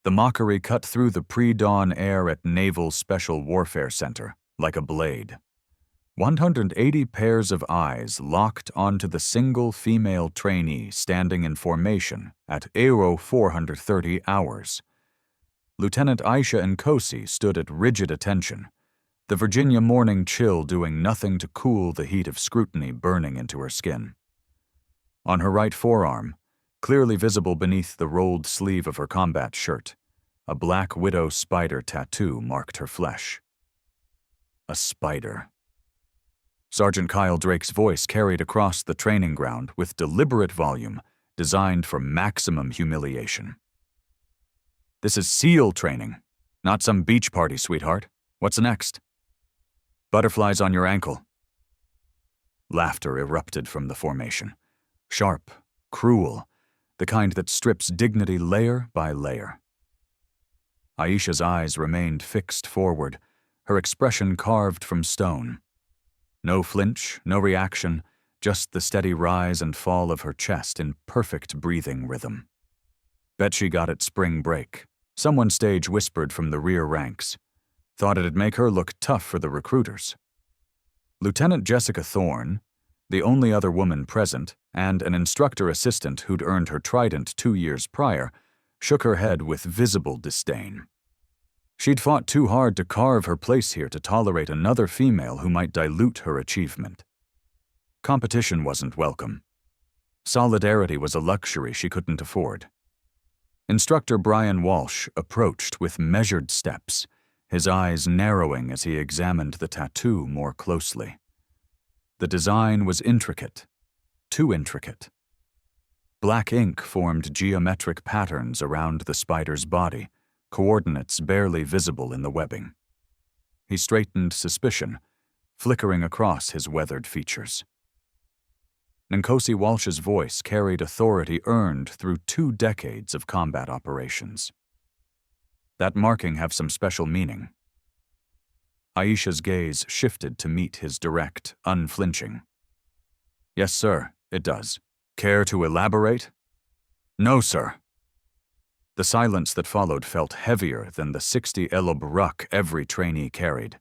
The mockery cut through the pre-dawn air at Naval Special Warfare Center like a blade. 180 pairs of eyes locked onto the single female trainee standing in formation at Aero 430 hours. Lieutenant Aisha Nkosi stood at rigid attention, the Virginia morning chill doing nothing to cool the heat of scrutiny burning into her skin. On her right forearm, clearly visible beneath the rolled sleeve of her combat shirt, a black widow spider tattoo marked her flesh. A spider. Sergeant Kyle Drake's voice carried across the training ground with deliberate volume designed for maximum humiliation. This is SEAL training, not some beach party, sweetheart. What's next? Butterflies on your ankle. Laughter erupted from the formation. Sharp, cruel, the kind that strips dignity layer by layer. Aisha's eyes remained fixed forward, her expression carved from stone. No flinch, no reaction, just the steady rise and fall of her chest in perfect breathing rhythm. Bet she got it spring break. Someone stage whispered from the rear ranks. Thought it'd make her look tough for the recruiters. Lieutenant Jessica Thorne, the only other woman present, and an instructor assistant who'd earned her trident 2 years prior, shook her head with visible disdain. She'd fought too hard to carve her place here to tolerate another female who might dilute her achievement. Competition wasn't welcome. Solidarity was a luxury she couldn't afford. Instructor Brian Walsh approached with measured steps, his eyes narrowing as he examined the tattoo more closely. The design was intricate, too intricate. Black ink formed geometric patterns around the spider's body, coordinates barely visible in the webbing. He straightened suspicion, flickering across his weathered features. Nkosi Walsh's voice carried authority earned through 2 decades of combat operations. That marking have some special meaning. Aisha's gaze shifted to meet his direct, unflinching. Yes, sir, it does. Care to elaborate? No, sir. The silence that followed felt heavier than the 60 elob ruck every trainee carried.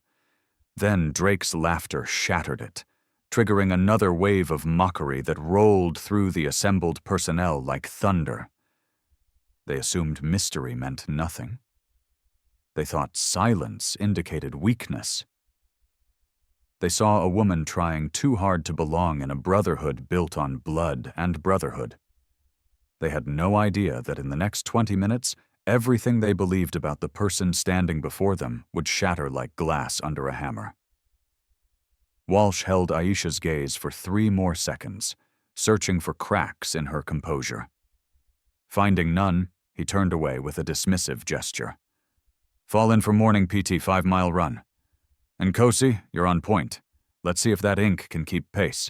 Then Drake's laughter shattered it, triggering another wave of mockery that rolled through the assembled personnel like thunder. They assumed mystery meant nothing. They thought silence indicated weakness. They saw a woman trying too hard to belong in a brotherhood built on blood and brotherhood. They had no idea that in the next 20 minutes, everything they believed about the person standing before them would shatter like glass under a hammer. Walsh held Aisha's gaze for 3 more seconds, searching for cracks in her composure. Finding none, he turned away with a dismissive gesture. Fall in for morning PT 5-mile run. Nkosi, you're on point. Let's see if that ink can keep pace.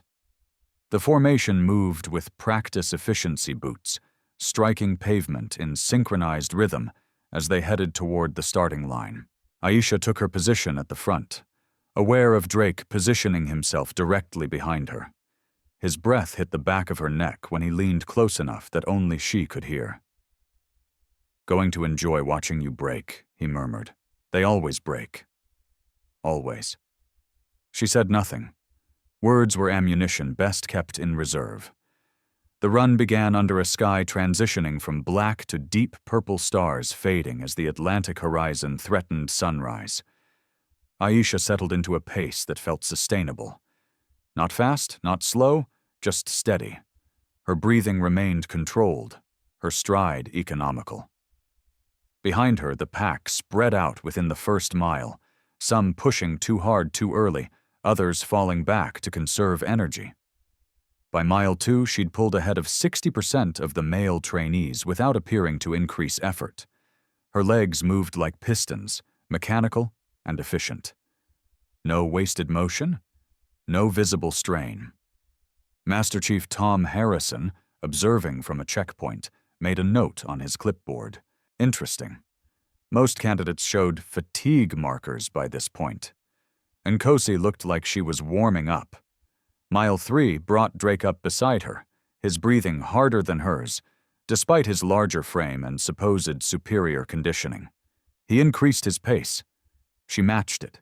The formation moved with practice efficiency boots, striking pavement in synchronized rhythm as they headed toward the starting line. Aisha took her position at the front, aware of Drake positioning himself directly behind her. His breath hit the back of her neck when he leaned close enough that only she could hear. Going to enjoy watching you break, he murmured. They always break. Always. She said nothing. Words were ammunition best kept in reserve. The run began under a sky transitioning from black to deep purple stars fading as the Atlantic horizon threatened sunrise. Aisha settled into a pace that felt sustainable. Not fast, not slow, just steady. Her breathing remained controlled, her stride economical. Behind her, the pack spread out within the first mile, some pushing too hard too early, others falling back to conserve energy. By mile 2, she'd pulled ahead of 60% of the male trainees without appearing to increase effort. Her legs moved like pistons, mechanical and efficient. No wasted motion, no visible strain. Master Chief Tom Harrison, observing from a checkpoint, made a note on his clipboard. Interesting. Most candidates showed fatigue markers by this point. Nkosi looked like she was warming up. Mile 3 brought Drake up beside her, his breathing harder than hers, Despite his larger frame and supposed superior conditioning, he increased his pace. She matched it.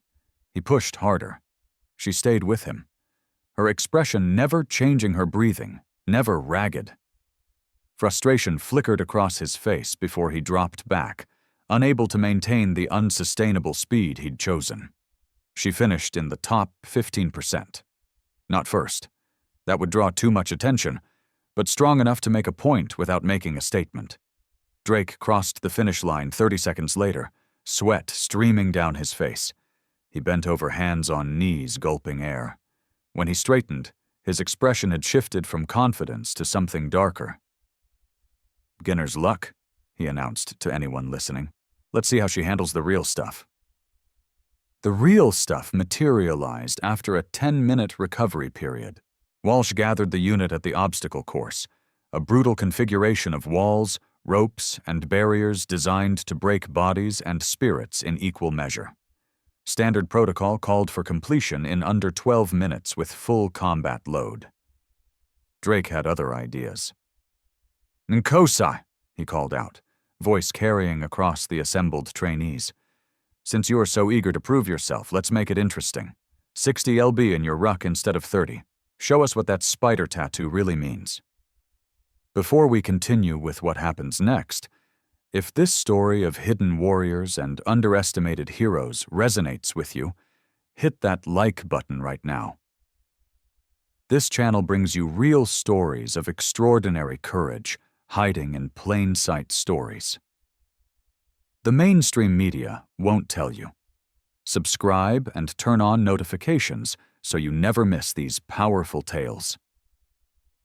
He pushed harder. She stayed with him, her expression never changing, her breathing never ragged. Frustration flickered across his face before he dropped back, unable to maintain the unsustainable speed he'd chosen. She finished in the top 15%. Not first. That would draw too much attention, but strong enough to make a point without making a statement. Drake crossed the finish line 30 seconds later, sweat streaming down his face. He bent over, hands on knees, gulping air. When he straightened, his expression had shifted from confidence to something darker. "Beginner's luck," he announced to anyone listening. "Let's see how she handles the real stuff." The real stuff materialized after a 10-minute recovery period. Walsh gathered the unit at the obstacle course, a brutal configuration of walls, ropes, and barriers designed to break bodies and spirits in equal measure. Standard protocol called for completion in under 12 minutes with full combat load. Drake had other ideas. "Nkosai," he called out, voice carrying across the assembled trainees. "Since you are so eager to prove yourself, let's make it interesting. 60 lb in your ruck instead of 30. Show us what that spider tattoo really means." Before we continue with what happens next, if this story of hidden warriors and underestimated heroes resonates with you, hit that like button right now. This channel brings you real stories of extraordinary courage, hiding in plain sight stories. The mainstream media won't tell you. Subscribe and turn on notifications so you never miss these powerful tales.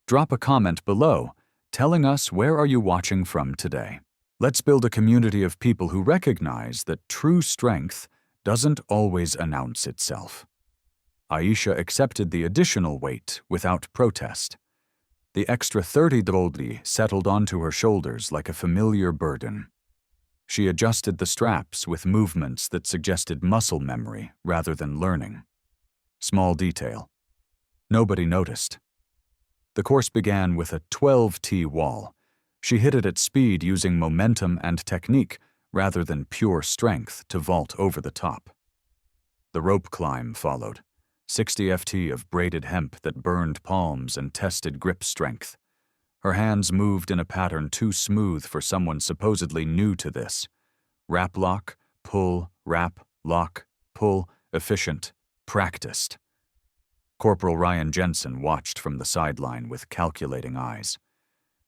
Drop a comment below telling us where are you watching from today. Let's build a community of people who recognize that true strength doesn't always announce itself. Aisha accepted the additional weight without protest. The extra 30 doldi settled onto her shoulders like a familiar burden. She adjusted the straps with movements that suggested muscle memory rather than learning. Small detail. Nobody noticed. The course began with a 12T wall. She hit it at speed using momentum and technique rather than pure strength to vault over the top. The rope climb followed, 60 FT of braided hemp that burned palms and tested grip strength. Her hands moved in a pattern too smooth for someone supposedly new to this. Wrap lock, pull, wrap, lock, pull, efficient, practiced. Corporal Ryan Jensen watched from the sideline with calculating eyes.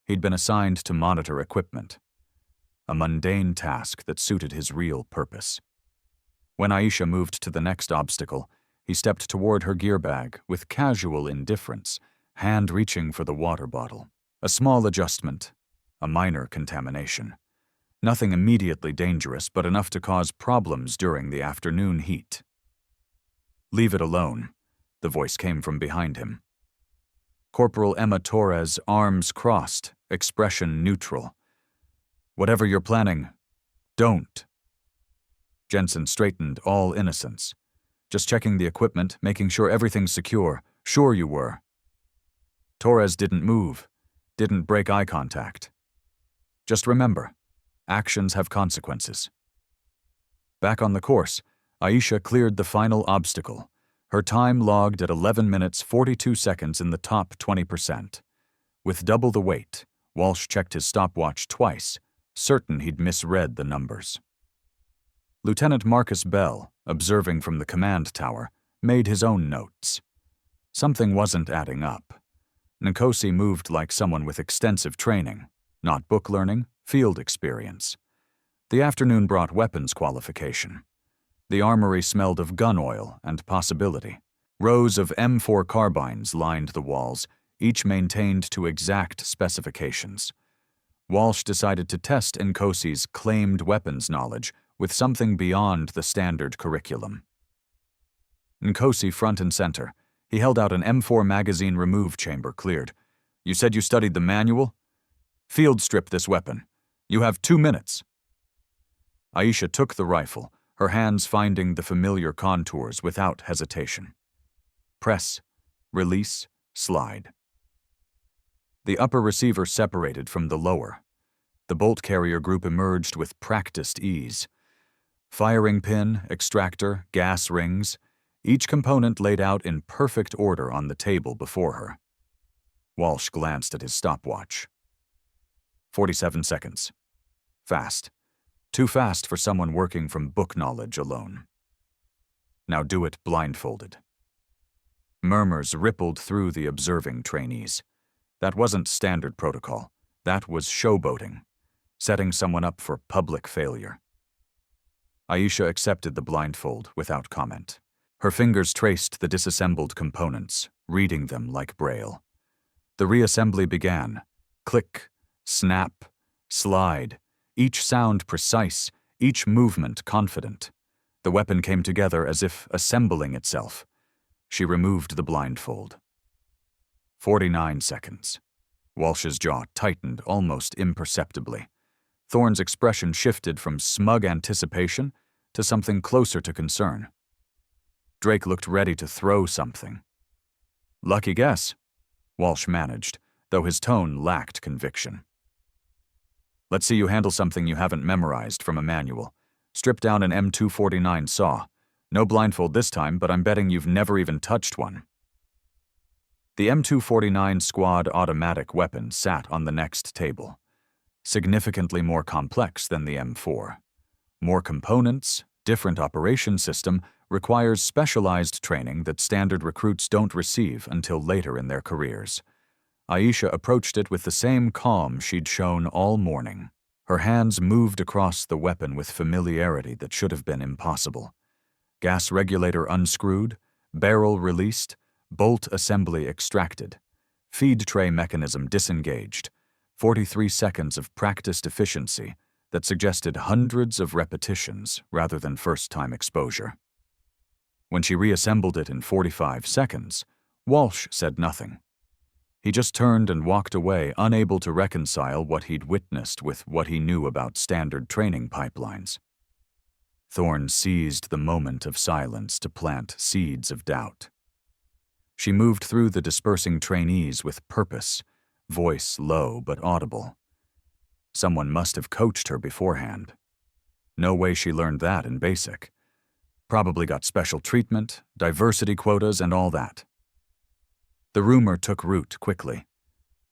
He'd been assigned to monitor equipment, a mundane task that suited his real purpose. When Aisha moved to the next obstacle, he stepped toward her gear bag with casual indifference, hand reaching for the water bottle. A small adjustment, a minor contamination. Nothing immediately dangerous, but enough to cause problems during the afternoon heat. "Leave it alone," the voice came from behind him. Corporal Emma Torres, arms crossed, expression neutral. "Whatever you're planning, don't." Jensen straightened, all innocence. "Just checking the equipment, making sure everything's secure. Sure you were." Torres didn't move, didn't break eye contact. "Just remember, actions have consequences." Back on the course, Aisha cleared the final obstacle. Her time logged at 11 minutes 42 seconds in the top 20%. With double the weight, Walsh checked his stopwatch twice, certain he'd misread the numbers. Lieutenant Marcus Bell, observing from the command tower, made his own notes. Something wasn't adding up. Nkosi moved like someone with extensive training, not book learning, field experience. The afternoon brought weapons qualification. The armory smelled of gun oil and possibility. Rows of M4 carbines lined the walls, each maintained to exact specifications. Walsh decided to test Nkosi's claimed weapons knowledge with something beyond the standard curriculum. Nkosi front and center. He held out an M4 magazine remove chamber cleared. "You said you studied the manual? Field strip this weapon. You have 2 minutes." Aisha took the rifle, her hands finding the familiar contours without hesitation. Press, release, slide. The upper receiver separated from the lower. The bolt carrier group emerged with practiced ease. Firing pin, extractor, gas rings, each component laid out in perfect order on the table before her. Walsh glanced at his stopwatch. 47 seconds. Fast. Too fast for someone working from book knowledge alone. Now do it blindfolded. Murmurs rippled through the observing trainees. That wasn't standard protocol. That was showboating, setting someone up for public failure. Aisha accepted the blindfold without comment. Her fingers traced the disassembled components, reading them like Braille. The reassembly began. Click, snap, slide, each sound precise, each movement confident. The weapon came together as if assembling itself. She removed the blindfold. 49 seconds. Walsh's jaw tightened almost imperceptibly. Thorne's expression shifted from smug anticipation to something closer to concern. Drake looked ready to throw something. Lucky guess, Walsh managed, though his tone lacked conviction. Let's see you handle something you haven't memorized from a manual. Strip down an M249 saw. No blindfold this time, but I'm betting you've never even touched one. The M249 squad automatic weapon sat on the next table. Significantly more complex than the M4. More components, different operation system, requires specialized training that standard recruits don't receive until later in their careers. Aisha approached it with the same calm she'd shown all morning. Her hands moved across the weapon with familiarity that should have been impossible. Gas regulator unscrewed, barrel released, bolt assembly extracted, feed tray mechanism disengaged, 43 seconds of practiced efficiency that suggested hundreds of repetitions rather than first-time exposure. When she reassembled it in 45 seconds, Walsh said nothing. He just turned and walked away, unable to reconcile what he'd witnessed with what he knew about standard training pipelines. Thorne seized the moment of silence to plant seeds of doubt. She moved through the dispersing trainees with purpose, voice low but audible. Someone must have coached her beforehand. No way she learned that in basic. Probably got special treatment, diversity quotas, and all that. The rumor took root quickly.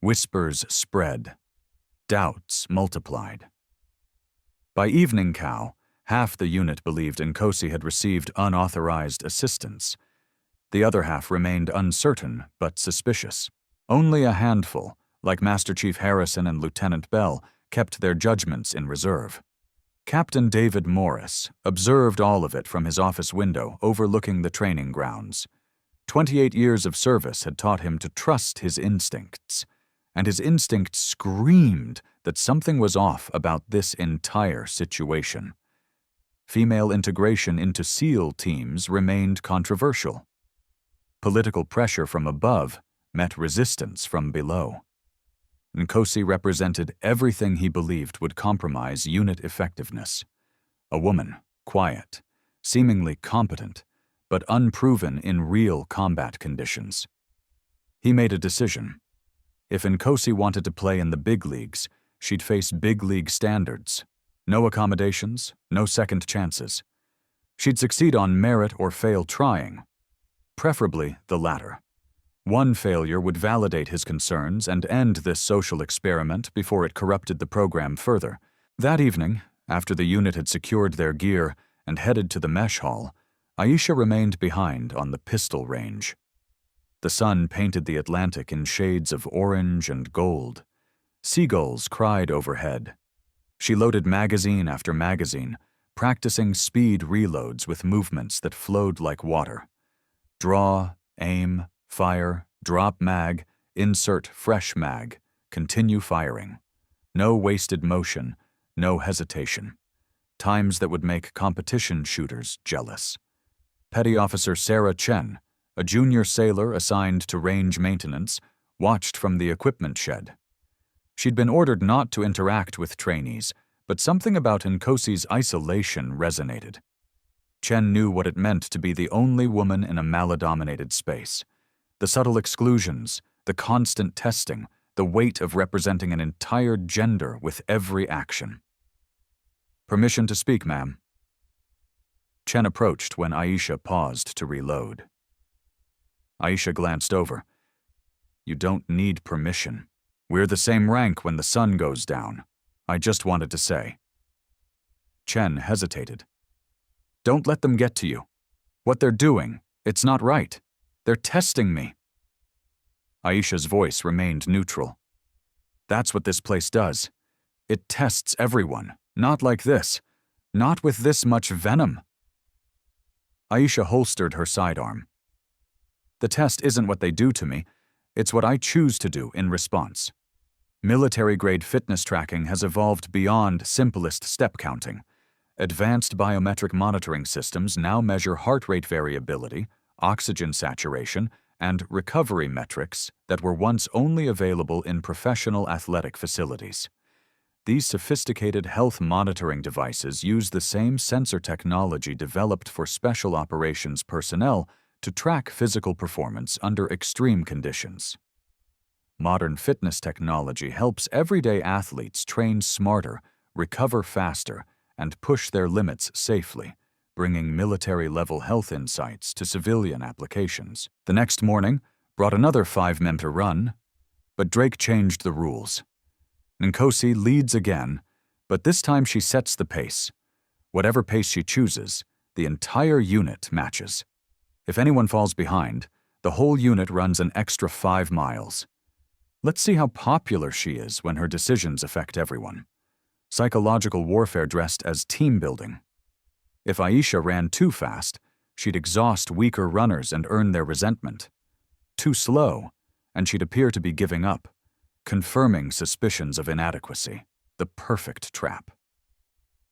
Whispers spread. Doubts multiplied. By evening cow, half the unit believed Nkosi had received unauthorized assistance. The other half remained uncertain but suspicious. Only a handful, like Master Chief Harrison and Lieutenant Bell, kept their judgments in reserve. Captain David Morris observed all of it from his office window overlooking the training grounds. 28 years of service had taught him to trust his instincts, and his instincts screamed that something was off about this entire situation. Female integration into SEAL teams remained controversial. Political pressure from above met resistance from below. Nkosi represented everything he believed would compromise unit effectiveness. A woman, quiet, seemingly competent, but unproven in real combat conditions. He made a decision. If Nkosi wanted to play in the big leagues, she'd face big league standards. No accommodations, no second chances. She'd succeed on merit or fail trying. Preferably the latter. One failure would validate his concerns and end this social experiment before it corrupted the program further. That evening, after the unit had secured their gear and headed to the mesh hall, Aisha remained behind on the pistol range. The sun painted the Atlantic in shades of orange and gold. Seagulls cried overhead. She loaded magazine after magazine, practicing speed reloads with movements that flowed like water. Draw, aim, fire, drop mag, insert fresh mag, continue firing. No wasted motion, no hesitation. Times that would make competition shooters jealous. Petty Officer Sarah Chen, a junior sailor assigned to range maintenance, watched from the equipment shed. She'd been ordered not to interact with trainees, but something about Nkosi's isolation resonated. Chen knew what it meant to be the only woman in a male-dominated space. The subtle exclusions, the constant testing, the weight of representing an entire gender with every action. "Permission to speak, ma'am." Chen approached when Aisha paused to reload. Aisha glanced over. "You don't need permission. We're the same rank when the sun goes down. I just wanted to say." Chen hesitated. "Don't let them get to you. What they're doing, it's not right. They're testing me." Aisha's voice remained neutral. "That's what this place does. It tests everyone, not like this. Not with this much venom." Aisha holstered her sidearm. "The test isn't what they do to me. It's what I choose to do in response. Military-grade fitness tracking has evolved beyond simplest step counting. Advanced biometric monitoring systems now measure heart rate variability, oxygen saturation, and recovery metrics that were once only available in professional athletic facilities. These sophisticated health monitoring devices use the same sensor technology developed for special operations personnel to track physical performance under extreme conditions. Modern fitness technology helps everyday athletes train smarter, recover faster, and push their limits safely, bringing military-level health insights to civilian applications. The next morning brought another 5 men to run, but Drake changed the rules. Nkosi leads again, but this time she sets the pace. Whatever pace she chooses, the entire unit matches. If anyone falls behind, the whole unit runs an extra 5 miles. Let's see how popular she is when her decisions affect everyone. Psychological warfare dressed as team building. If Aisha ran too fast, she'd exhaust weaker runners and earn their resentment. Too slow, and she'd appear to be giving up, confirming suspicions of inadequacy. The perfect trap.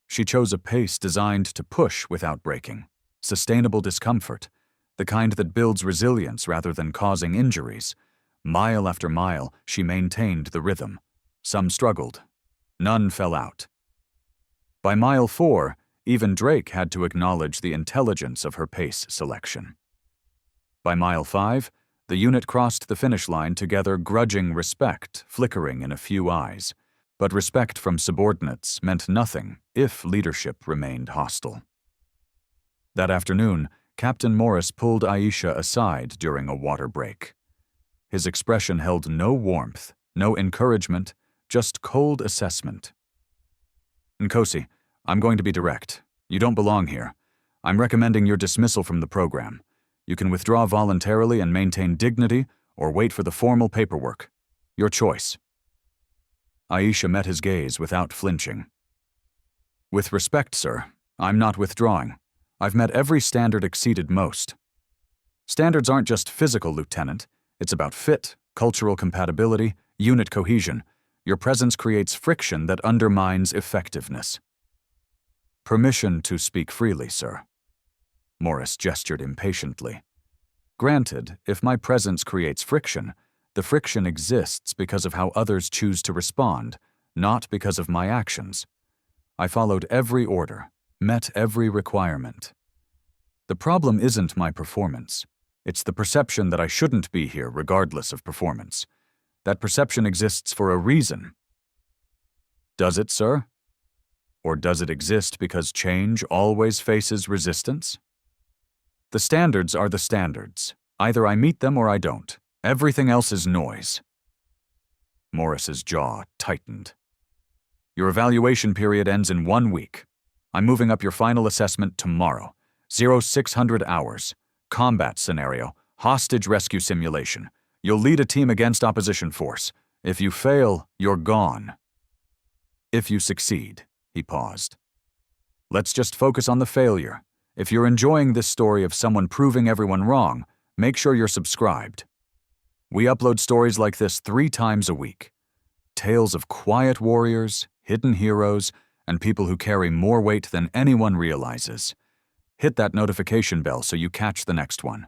She chose a pace designed to push without breaking, sustainable discomfort, the kind that builds resilience rather than causing injuries. Mile after mile, she maintained the rhythm. Some struggled. None fell out. By mile 4, even Drake had to acknowledge the intelligence of her pace selection. By mile 5, the unit crossed the finish line together, grudging respect flickering in a few eyes. But respect from subordinates meant nothing if leadership remained hostile. That afternoon, Captain Morris pulled Aisha aside during a water break. His expression held no warmth, no encouragement, just cold assessment. "Nkosi, I'm going to be direct. You don't belong here. I'm recommending your dismissal from the program. You can withdraw voluntarily and maintain dignity, or wait for the formal paperwork. Your choice." Aisha met his gaze without flinching. "With respect, sir, I'm not withdrawing. I've met every standard exceeded most." "Standards aren't just physical, Lieutenant. It's about fit, cultural compatibility, unit cohesion. Your presence creates friction that undermines effectiveness." "Permission to speak freely, sir." Morris gestured impatiently. "Granted, if my presence creates friction, the friction exists because of how others choose to respond, not because of my actions. I followed every order, met every requirement. The problem isn't my performance. It's the perception that I shouldn't be here regardless of performance. That perception exists for a reason." "Does it, sir? Or does it exist because change always faces resistance?" "The standards are the standards. Either I meet them or I don't. Everything else is noise." Morris's jaw tightened. "Your evaluation period ends in 1 week. I'm moving up your final assessment tomorrow. 0600 hours. Combat scenario. Hostage rescue simulation. You'll lead a team against opposition force. If you fail, you're gone. If you succeed," he paused. "Let's just focus on the failure. If you're enjoying this story of someone proving everyone wrong, make sure you're subscribed. We upload stories like this 3 times a week. Tales of quiet warriors, hidden heroes, and people who carry more weight than anyone realizes. Hit that notification bell so you catch the next one.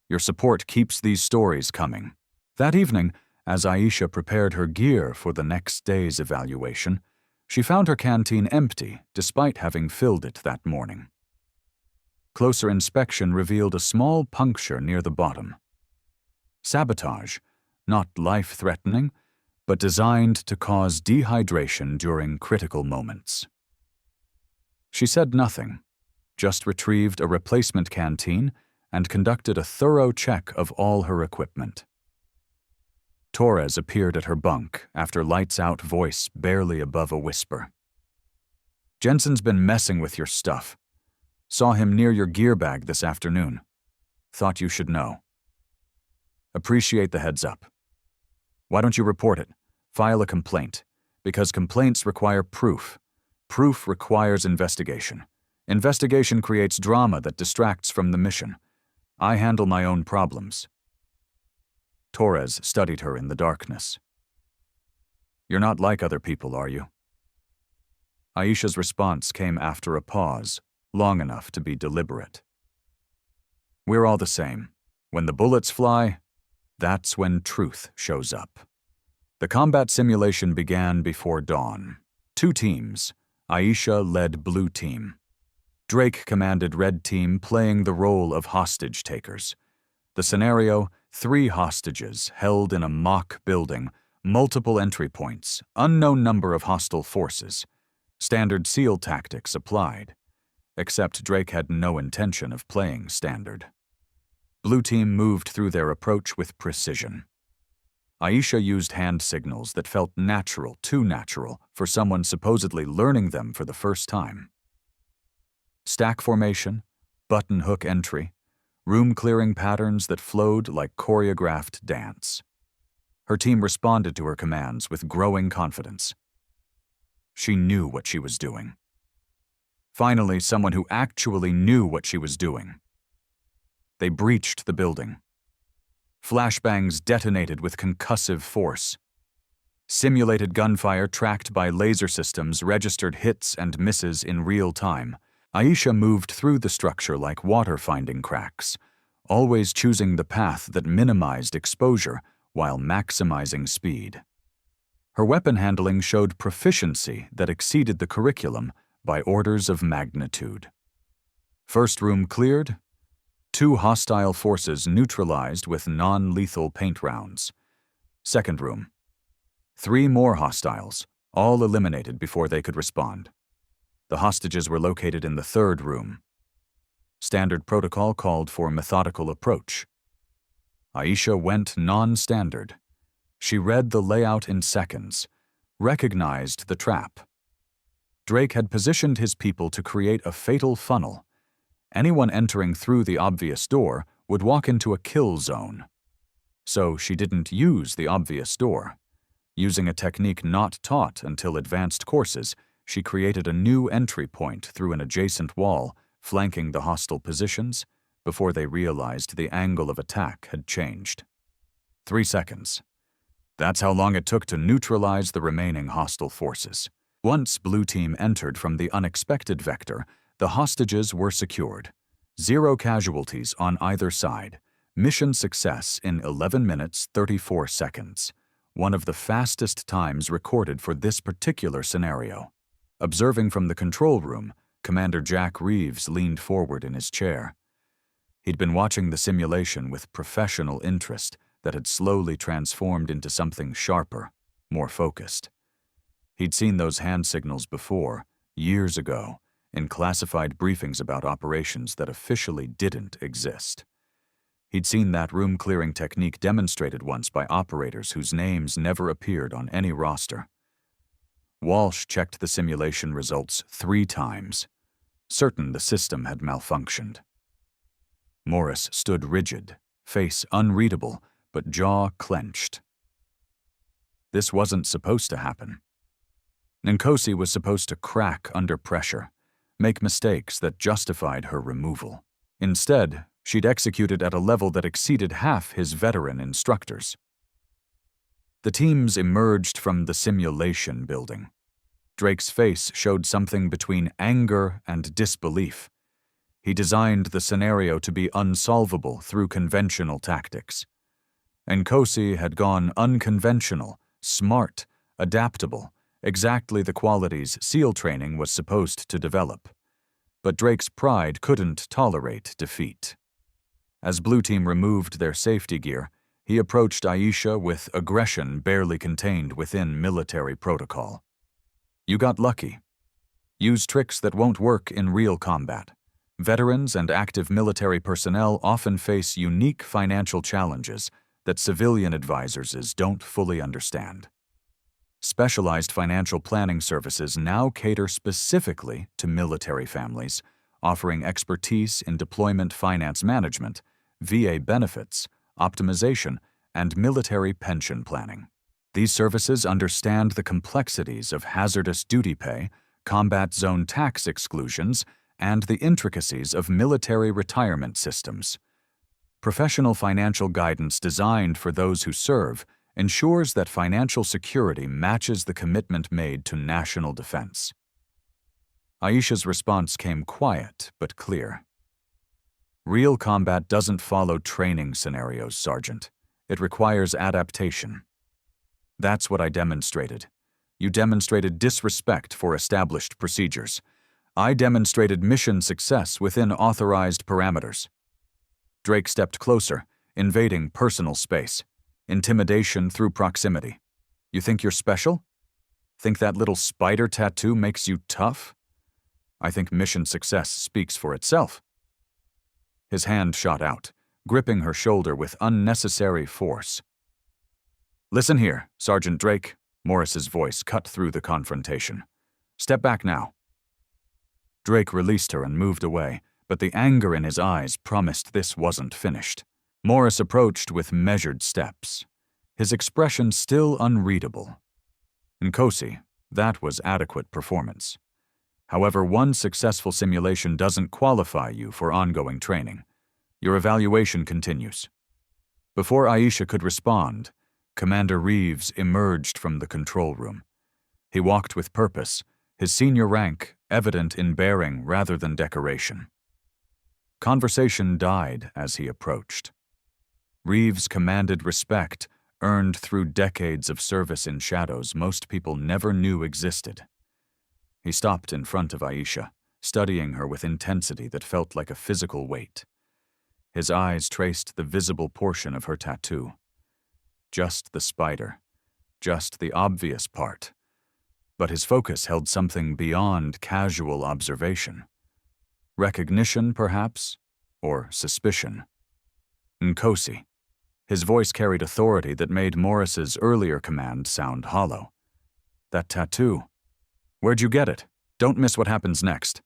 Your support keeps these stories coming." That evening, as Aisha prepared her gear for the next day's evaluation, she found her canteen empty despite having filled it that morning. Closer inspection revealed a small puncture near the bottom. Sabotage, not life-threatening, but designed to cause dehydration during critical moments. She said nothing, just retrieved a replacement canteen and conducted a thorough check of all her equipment. Torres appeared at her bunk after lights-out voice barely above a whisper. "Jensen's been messing with your stuff. Saw him near your gear bag this afternoon. Thought you should know. Appreciate the heads up. Why don't you report it? File a complaint. Because complaints require proof. Proof requires investigation. Investigation creates drama that distracts from the mission. I handle my own problems." Torres studied her in the darkness. "You're not like other people, are you?" Aisha's response came after a pause, long enough to be deliberate. "We're all the same. When the bullets fly, that's when truth shows up." The combat simulation began before dawn. 2 teams. Aisha led Blue Team. Drake commanded Red Team, playing the role of hostage takers. The scenario: 3 hostages held in a mock building, multiple entry points, unknown number of hostile forces. Standard SEAL tactics applied. Except Drake had no intention of playing standard. Blue Team moved through their approach with precision. Aisha used hand signals that felt natural, too natural, for someone supposedly learning them for the first time. Stack formation, button hook entry, room-clearing patterns that flowed like choreographed dance. Her team responded to her commands with growing confidence. She knew what she was doing. Finally, someone who actually knew what she was doing. They breached the building. Flashbangs detonated with concussive force. Simulated gunfire tracked by laser systems registered hits and misses in real time. Aisha moved through the structure like water finding cracks, always choosing the path that minimized exposure while maximizing speed. Her weapon handling showed proficiency that exceeded the curriculum by orders of magnitude. First room cleared. 2 hostile forces neutralized with non-lethal paint rounds. Second room. 3 more hostiles, all eliminated before they could respond. The hostages were located in the 3rd room. Standard protocol called for methodical approach. Aisha went non-standard. She read the layout in seconds, recognized the trap. Drake had positioned his people to create a fatal funnel. Anyone entering through the obvious door would walk into a kill zone. So she didn't use the obvious door. Using a technique not taught until advanced courses, she created a new entry point through an adjacent wall, flanking the hostile positions, before they realized the angle of attack had changed. 3 seconds. That's how long it took to neutralize the remaining hostile forces. Once Blue Team entered from the unexpected vector, the hostages were secured. 0 casualties on either side. Mission success in 11 minutes 34 seconds. One of the fastest times recorded for this particular scenario. Observing from the control room, Commander Jack Reeves leaned forward in his chair. He'd been watching the simulation with professional interest that had slowly transformed into something sharper, more focused. He'd seen those hand signals before, years ago, in classified briefings about operations that officially didn't exist. He'd seen that room-clearing technique demonstrated once by operators whose names never appeared on any roster. Walsh checked the simulation results 3 times, certain the system had malfunctioned. Morris stood rigid, face unreadable, but jaw clenched. This wasn't supposed to happen. Nkosi was supposed to crack under pressure, make mistakes that justified her removal. Instead, she'd executed at a level that exceeded half his veteran instructors. The teams emerged from the simulation building. Drake's face showed something between anger and disbelief. He designed the scenario to be unsolvable through conventional tactics. Nkosi had gone unconventional, smart, adaptable, exactly the qualities SEAL training was supposed to develop. But Drake's pride couldn't tolerate defeat. As Blue Team removed their safety gear, He approached Aisha with aggression barely contained within military protocol. You got lucky. Use tricks that won't work in real combat. Veterans and active military personnel often face unique financial challenges that civilian advisors don't fully understand. Specialized financial planning services now cater specifically to military families, offering expertise in deployment finance management, VA benefits, optimization, and military pension planning. These services understand the complexities of hazardous duty pay, combat zone tax exclusions, and the intricacies of military retirement systems. Professional financial guidance designed for those who serve ensures that financial security matches the commitment made to national defense. Aisha's response came quiet but clear. Real combat doesn't follow training scenarios, Sergeant. It requires adaptation. That's what I demonstrated. You demonstrated disrespect for established procedures. I demonstrated mission success within authorized parameters. Drake stepped closer, invading personal space. Intimidation through proximity. You think you're special? Think that little spider tattoo makes you tough? I think mission success speaks for itself. His hand shot out, gripping her shoulder with unnecessary force. Listen here, Sergeant Drake, Morris's voice cut through the confrontation. Step back now. Drake released her and moved away, but the anger in his eyes promised this wasn't finished. Morris approached with measured steps, his expression still unreadable. Nkosi, that was adequate performance. However, one successful simulation doesn't qualify you for ongoing training. Your evaluation continues. Before Aisha could respond, Commander Reeves emerged from the control room. He walked with purpose, his senior rank evident in bearing rather than decoration. Conversation died as he approached. Reeves commanded respect earned through decades of service in shadows most people never knew existed. He stopped in front of Aisha, studying her with intensity that felt like a physical weight. His eyes traced the visible portion of her tattoo. Just the spider, just the obvious part. But his focus held something beyond casual observation. Recognition, perhaps, or suspicion. Nkosi. His voice carried authority that made Morris's earlier command sound hollow. That tattoo. Where'd you get it? Don't miss what happens next.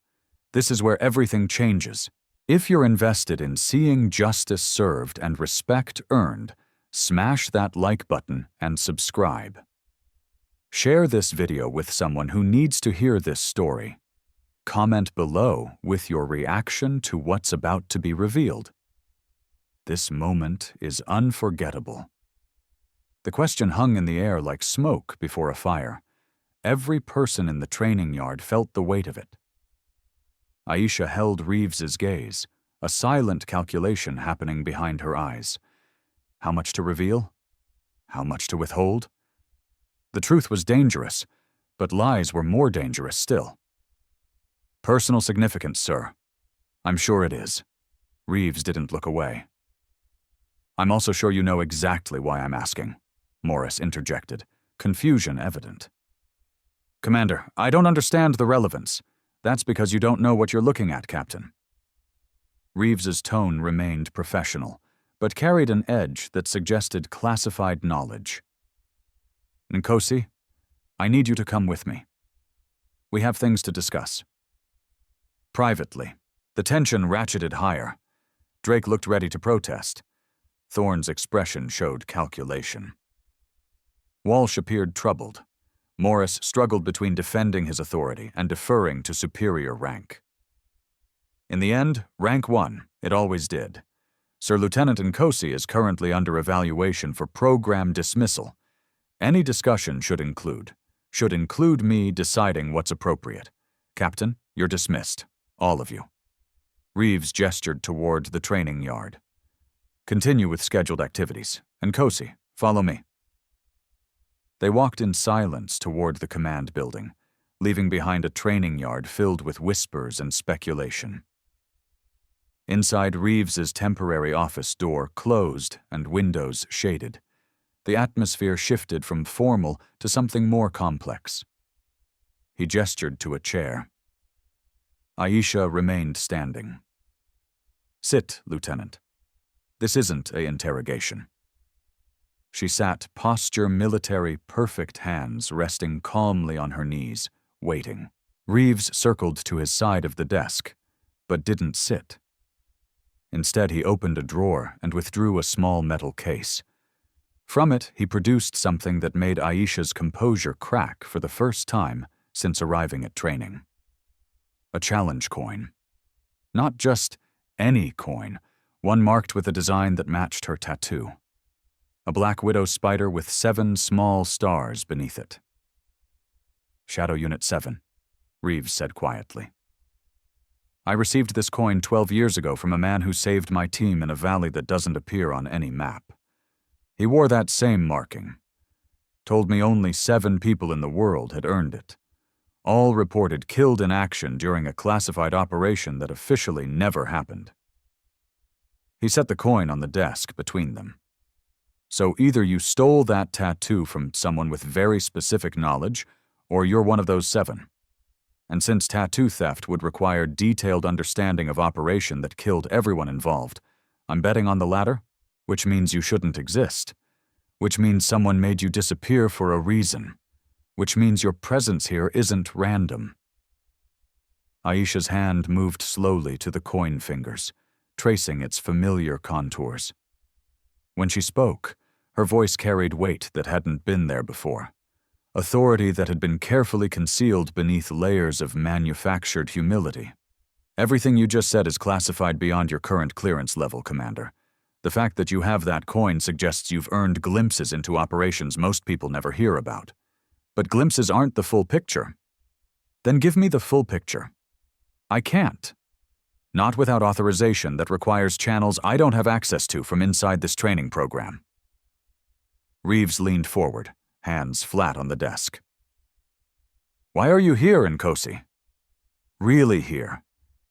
This is where everything changes. If you're invested in seeing justice served and respect earned, smash that like button and subscribe. Share this video with someone who needs to hear this story. Comment below with your reaction to what's about to be revealed. This moment is unforgettable. The question hung in the air like smoke before a fire. Every person in the training yard felt the weight of it. Aisha held Reeves's gaze, a silent calculation happening behind her eyes. How much to reveal? How much to withhold? The truth was dangerous, but lies were more dangerous still. Personal significance, sir. I'm sure it is. Reeves didn't look away. I'm also sure you know exactly why I'm asking, Morris interjected, confusion evident. Commander, I don't understand the relevance. That's because you don't know what you're looking at, Captain. Reeves's tone remained professional, but carried an edge that suggested classified knowledge. Nkosi, I need you to come with me. We have things to discuss. Privately, the tension ratcheted higher. Drake looked ready to protest. Thorne's expression showed calculation. Walsh appeared troubled. Morris struggled between defending his authority and deferring to superior rank. In the end, rank won. It always did. Sir Lieutenant Nkosi is currently under evaluation for program dismissal. Any discussion should include me deciding what's appropriate. Captain, you're dismissed. All of you. Reeves gestured toward the training yard. Continue with scheduled activities. Nkosi, follow me. They walked in silence toward the command building, leaving behind a training yard filled with whispers and speculation. Inside, Reeves's temporary office door closed and windows shaded. The atmosphere shifted from formal to something more complex. He gestured to a chair. Aisha remained standing. "Sit, Lieutenant. This isn't an interrogation." She sat, posture military, perfect hands resting calmly on her knees, waiting. Reeves circled to his side of the desk, but didn't sit. Instead, he opened a drawer and withdrew a small metal case. From it, he produced something that made Aisha's composure crack for the first time since arriving at training. A challenge coin. Not just any coin, one marked with a design that matched her tattoo. A black widow spider with 7 small stars beneath it. "Shadow Unit 7, Reeves said quietly. "I received this coin 12 years ago from a man who saved my team in a valley that doesn't appear on any map. He wore that same marking. Told me only 7 people in the world had earned it. All reported killed in action during a classified operation that officially never happened." He set the coin on the desk between them. "So either you stole that tattoo from someone with very specific knowledge, or you're one of those 7. And since tattoo theft would require detailed understanding of operation that killed everyone involved, I'm betting on the latter, which means you shouldn't exist, which means someone made you disappear for a reason, which means your presence here isn't random." Aisha's hand moved slowly to the coin fingers, tracing its familiar contours. When she spoke, her voice carried weight that hadn't been there before. Authority that had been carefully concealed beneath layers of manufactured humility. "Everything you just said is classified beyond your current clearance level, Commander. The fact that you have that coin suggests you've earned glimpses into operations most people never hear about. But glimpses aren't the full picture." "Then give me the full picture." "I can't. Not without authorization that requires channels I don't have access to from inside this training program." Reeves leaned forward, hands flat on the desk. "Why are you here, Nkosi?" "Really here.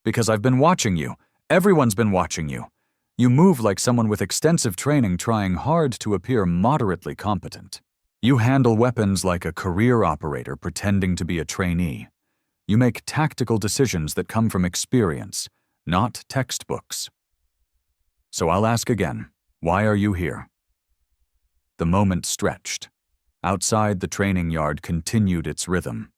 Because I've been watching you. Everyone's been watching you. You move like someone with extensive training trying hard to appear moderately competent. You handle weapons like a career operator pretending to be a trainee. You make tactical decisions that come from experience, not textbooks. So I'll ask again, why are you here?" The moment stretched. Outside, the training yard continued its rhythm.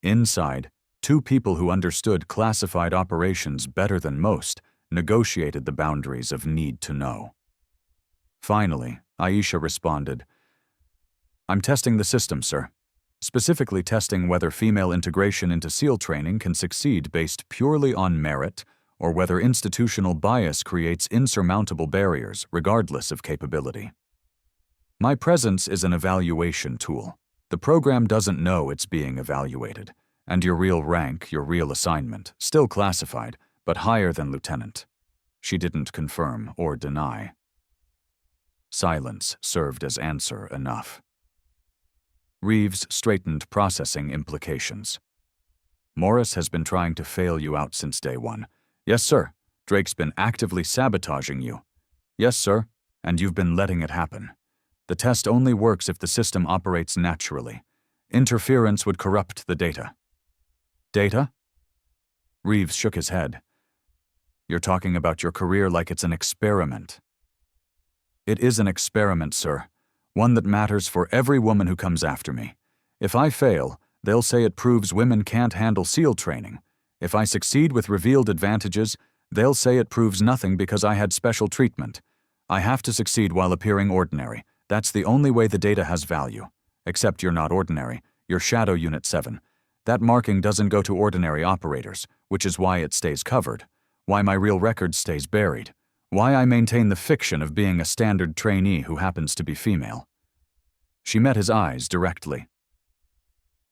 Inside, 2 people who understood classified operations better than most negotiated the boundaries of need to know. Finally, Aisha responded, "I'm testing the system, sir. Specifically testing whether female integration into SEAL training can succeed based purely on merit or whether institutional bias creates insurmountable barriers regardless of capability. My presence is an evaluation tool. The program doesn't know it's being evaluated, and your real rank, your real assignment, still classified, but higher than lieutenant." She didn't confirm or deny. Silence served as answer enough. Reeves straightened processing implications. "Morris has been trying to fail you out since day 1. Yes, sir. Drake's been actively sabotaging you. Yes, sir. And you've been letting it happen. The test only works if the system operates naturally. Interference would corrupt the data." "Data?" Reeves shook his head. "You're talking about your career like it's an experiment." "It is an experiment, sir. One that matters for every woman who comes after me. If I fail, they'll say it proves women can't handle SEAL training. If I succeed with revealed advantages, they'll say it proves nothing because I had special treatment. I have to succeed while appearing ordinary. That's the only way the data has value. Except you're not ordinary. You're Shadow Unit 7. That marking doesn't go to ordinary operators, which is why it stays covered. Why my real record stays buried. Why I maintain the fiction of being a standard trainee who happens to be female." She met his eyes directly.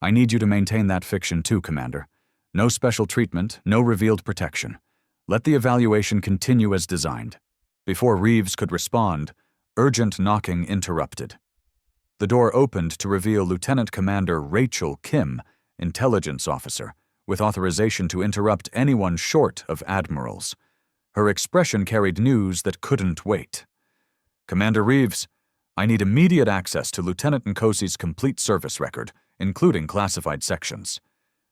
"I need you to maintain that fiction too, Commander. No special treatment, no revealed protection. Let the evaluation continue as designed." Before Reeves could respond, urgent knocking interrupted. The door opened to reveal Lieutenant Commander Rachel Kim, intelligence officer, with authorization to interrupt anyone short of admirals. Her expression carried news that couldn't wait. "Commander Reeves, I need immediate access to Lieutenant Nkosi's complete service record, including classified sections.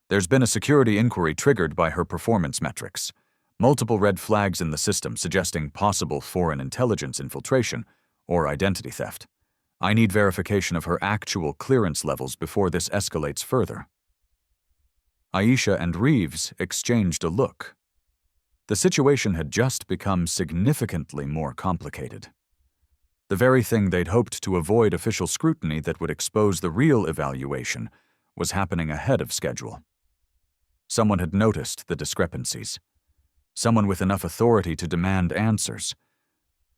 There's been a security inquiry triggered by her performance metrics. Multiple red flags in the system suggesting possible foreign intelligence infiltration or identity theft. I need verification of her actual clearance levels before this escalates further." Aisha and Reeves exchanged a look. The situation had just become significantly more complicated. The very thing they'd hoped to avoid official scrutiny that would expose the real evaluation was happening ahead of schedule. Someone had noticed the discrepancies. Someone with enough authority to demand answers.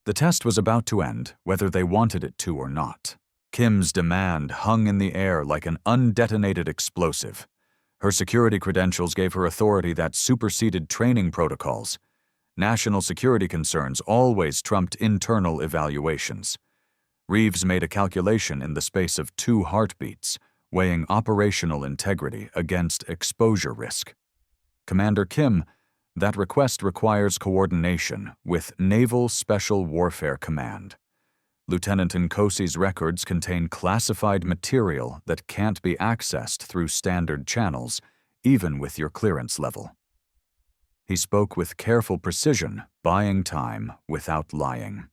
The test was about to end, whether they wanted it to or not. Kim's demand hung in the air like an undetonated explosive. Her security credentials gave her authority that superseded training protocols. National security concerns always trumped internal evaluations. Reeves made a calculation in the space of 2 heartbeats, weighing operational integrity against exposure risk. "Commander Kim, that request requires coordination with Naval Special Warfare Command. Lieutenant Nkosi's records contain classified material that can't be accessed through standard channels, even with your clearance level." He spoke with careful precision, buying time without lying.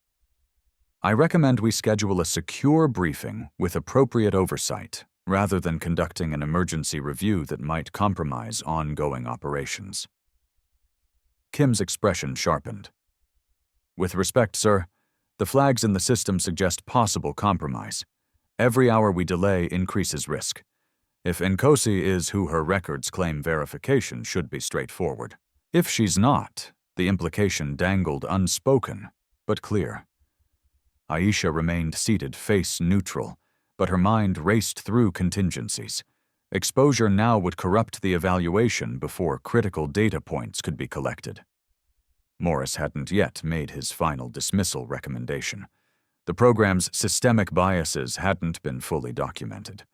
"I recommend we schedule a secure briefing with appropriate oversight, rather than conducting an emergency review that might compromise ongoing operations." Kim's expression sharpened. "With respect, sir, the flags in the system suggest possible compromise. Every hour we delay increases risk. If Nkosi is who her records claim, verification should be straightforward. If she's not, the implication dangled unspoken, but clear." Aisha remained seated face neutral, but her mind raced through contingencies. Exposure now would corrupt the evaluation before critical data points could be collected. Morris hadn't yet made his final dismissal recommendation. The program's systemic biases hadn't been fully documented.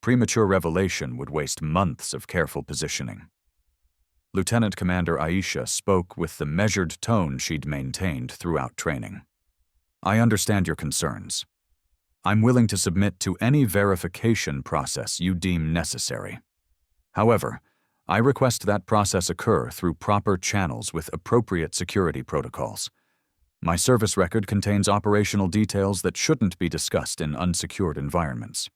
Premature revelation would waste months of careful positioning. Lieutenant Commander Aisha spoke with the measured tone she'd maintained throughout training. "I understand your concerns. I'm willing to submit to any verification process you deem necessary. However, I request that process occur through proper channels with appropriate security protocols. My service record contains operational details that shouldn't be discussed in unsecured environments."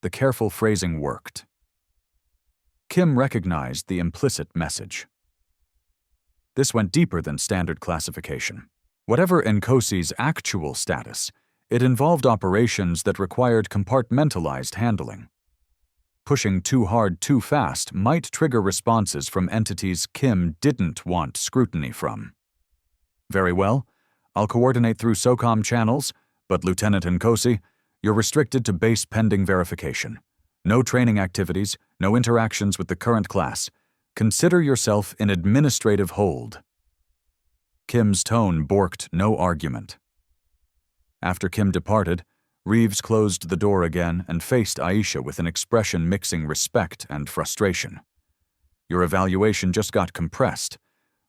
The careful phrasing worked. Kim recognized the implicit message. This went deeper than standard classification. Whatever Nkosi's actual status, it involved operations that required compartmentalized handling. Pushing too hard too fast might trigger responses from entities Kim didn't want scrutiny from. "Very well, I'll coordinate through SOCOM channels, but Lieutenant Nkosi, you're restricted to base pending verification. No training activities, no interactions with the current class. Consider yourself in administrative hold." Kim's tone borked no argument. After Kim departed, Reeves closed the door again and faced Aisha with an expression mixing respect and frustration. "Your evaluation just got compressed.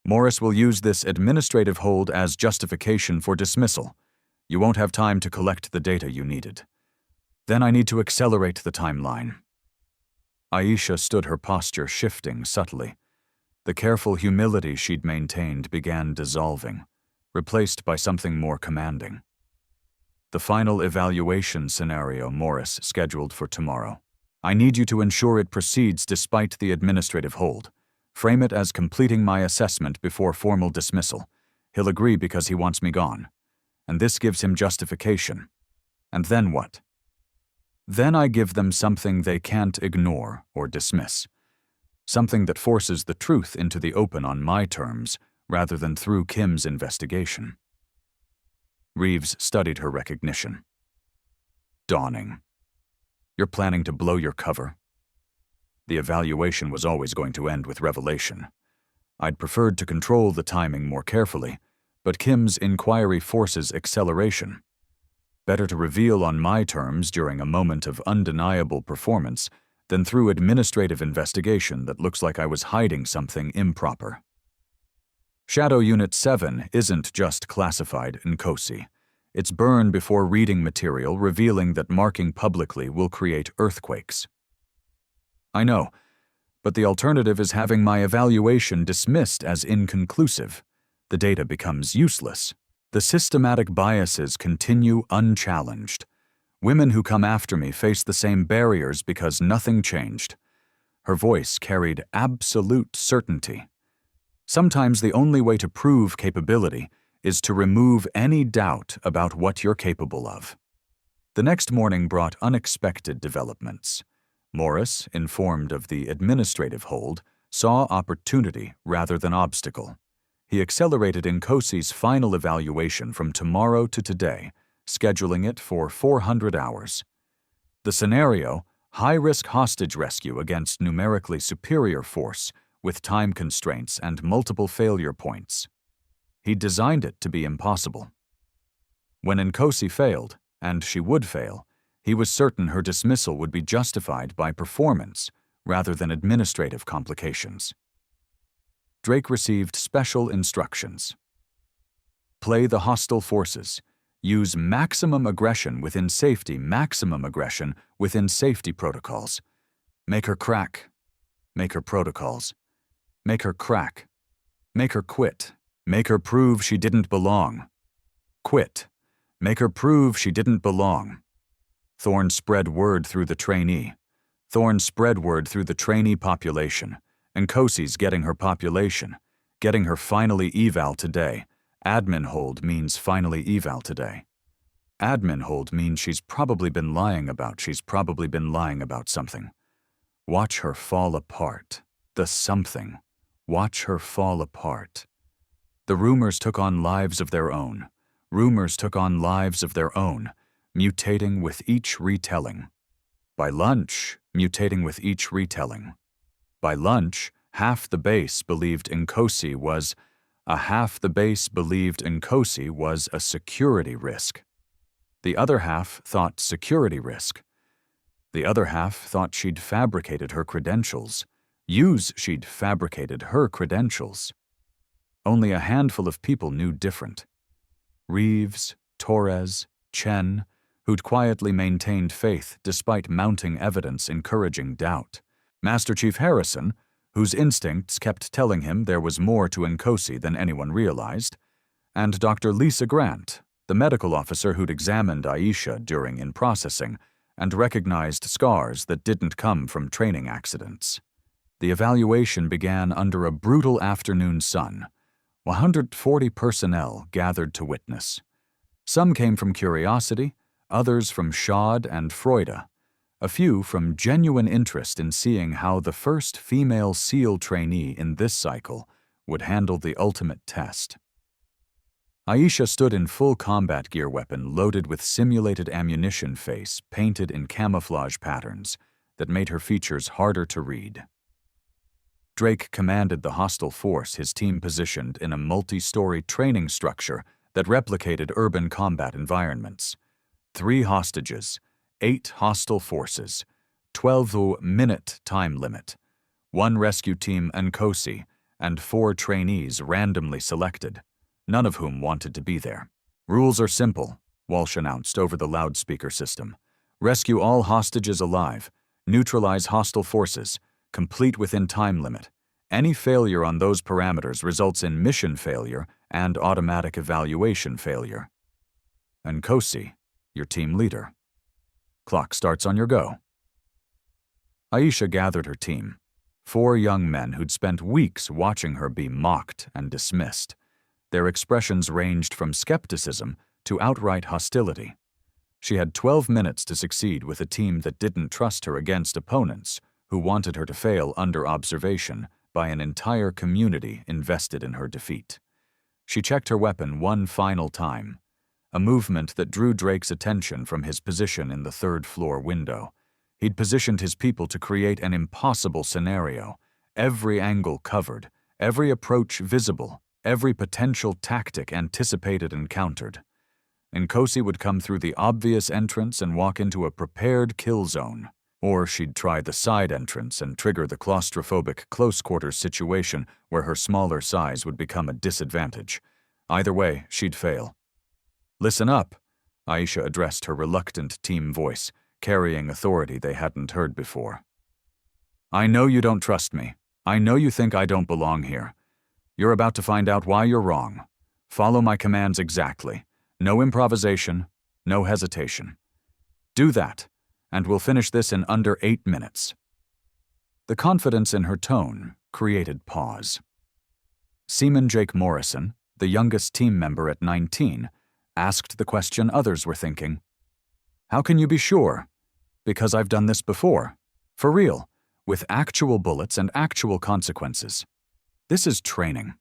Morris will use this administrative hold as justification for dismissal. You won't have time to collect the data you needed. Then I need to accelerate the timeline." Aisha stood, her posture shifting subtly. The careful humility she'd maintained began dissolving, replaced by something more commanding. "The final evaluation scenario Morris scheduled for tomorrow. I need you to ensure it proceeds despite the administrative hold. Frame it as completing my assessment before formal dismissal. He'll agree because he wants me gone. And this gives him justification. And then what? Then I give them something they can't ignore or dismiss. Something that forces the truth into the open on my terms, rather than through Kim's investigation." Reeves studied her recognition. "Dawning. You're planning to blow your cover?" The evaluation was always going to end with revelation. I'd preferred to control the timing more carefully, but Kim's inquiry forces acceleration. Better to reveal on my terms during a moment of undeniable performance than through administrative investigation that looks like I was hiding something improper. Shadow Unit 7 isn't just classified Nkosi. It's burn before reading material revealing that marking publicly will create earthquakes. I know, but the alternative is having my evaluation dismissed as inconclusive. The data becomes useless. The systematic biases continue unchallenged. Women who come after me face the same barriers because nothing changed. Her voice carried absolute certainty. Sometimes the only way to prove capability is to remove any doubt about what you're capable of. The next morning brought unexpected developments. Morris, informed of the administrative hold, saw opportunity rather than obstacle. He accelerated Nkosi's final evaluation from tomorrow to today, scheduling it for 400 hours. The scenario, high-risk hostage rescue against numerically superior force with time constraints and multiple failure points. He designed it to be impossible. When Nkosi failed, and she would fail, he was certain her dismissal would be justified by performance rather than administrative complications. Drake received special instructions. Play the hostile forces. Use maximum aggression within safety protocols. Make her crack. Make her protocols. Make her crack. Make her quit. Make her prove she didn't belong. Quit. Make her prove she didn't belong. Thorne spread word through the trainee. Thorne spread word through the trainee population. Nkosi's getting her population. Getting her finally eval today. Admin hold means finally eval today. Admin hold means she's probably been lying about something. Watch her fall apart. The something. Watch her fall apart. The rumors took on lives of their own. Rumors took on lives of their own, mutating with each retelling. By lunch, mutating with each retelling. By lunch, half the base believed Nkosi was a security risk. The other half thought security risk. The other half thought she'd fabricated her credentials. She'd fabricated her credentials. Only a handful of people knew different. Reeves, Torres, Chen, who'd quietly maintained faith despite mounting evidence encouraging doubt. Master Chief Harrison, whose instincts kept telling him there was more to Nkosi than anyone realized, and Dr. Lisa Grant, the medical officer who'd examined Aisha during in-processing and recognized scars that didn't come from training accidents. The evaluation began under a brutal afternoon sun. 140 personnel gathered to witness. Some came from curiosity, others from Schad and Freude, a few from genuine interest in seeing how the first female SEAL trainee in this cycle would handle the ultimate test. Aisha stood in full combat gear weapon loaded with simulated ammunition face painted in camouflage patterns that made her features harder to read. Drake commanded the hostile force his team positioned in a multi-story training structure that replicated urban combat environments. 3 hostages, 8 hostile forces, 12-minute time limit, 1 rescue team Nkosi, and 4 trainees randomly selected, none of whom wanted to be there. Rules are simple, Walsh announced over the loudspeaker system. Rescue all hostages alive, neutralize hostile forces, complete within time limit. Any failure on those parameters results in mission failure and automatic evaluation failure. Nkosi, your team leader. Clock starts on your go. Aisha gathered her team, 4 young men who'd spent weeks watching her be mocked and dismissed. Their expressions ranged from skepticism to outright hostility. She had 12 minutes to succeed with a team that didn't trust her against opponents who wanted her to fail under observation by an entire community invested in her defeat. She checked her weapon one final time, a movement that drew Drake's attention from his position in the 3rd-floor window. He'd positioned his people to create an impossible scenario, every angle covered, every approach visible, every potential tactic anticipated and countered. Nkosi would come through the obvious entrance and walk into a prepared kill zone. Or she'd try the side entrance and trigger the claustrophobic close-quarters situation where her smaller size would become a disadvantage. Either way, she'd fail. "Listen up," Aisha addressed her reluctant team voice, carrying authority they hadn't heard before. "I know you don't trust me. I know you think I don't belong here. You're about to find out why you're wrong. Follow my commands exactly. No improvisation, no hesitation. Do that, and we'll finish this in under 8 minutes." The confidence in her tone created pause. Seaman Jake Morrison, the youngest team member at 19, asked the question others were thinking. "How can you be sure?" "Because I've done this before. For real, with actual bullets and actual consequences. This is training.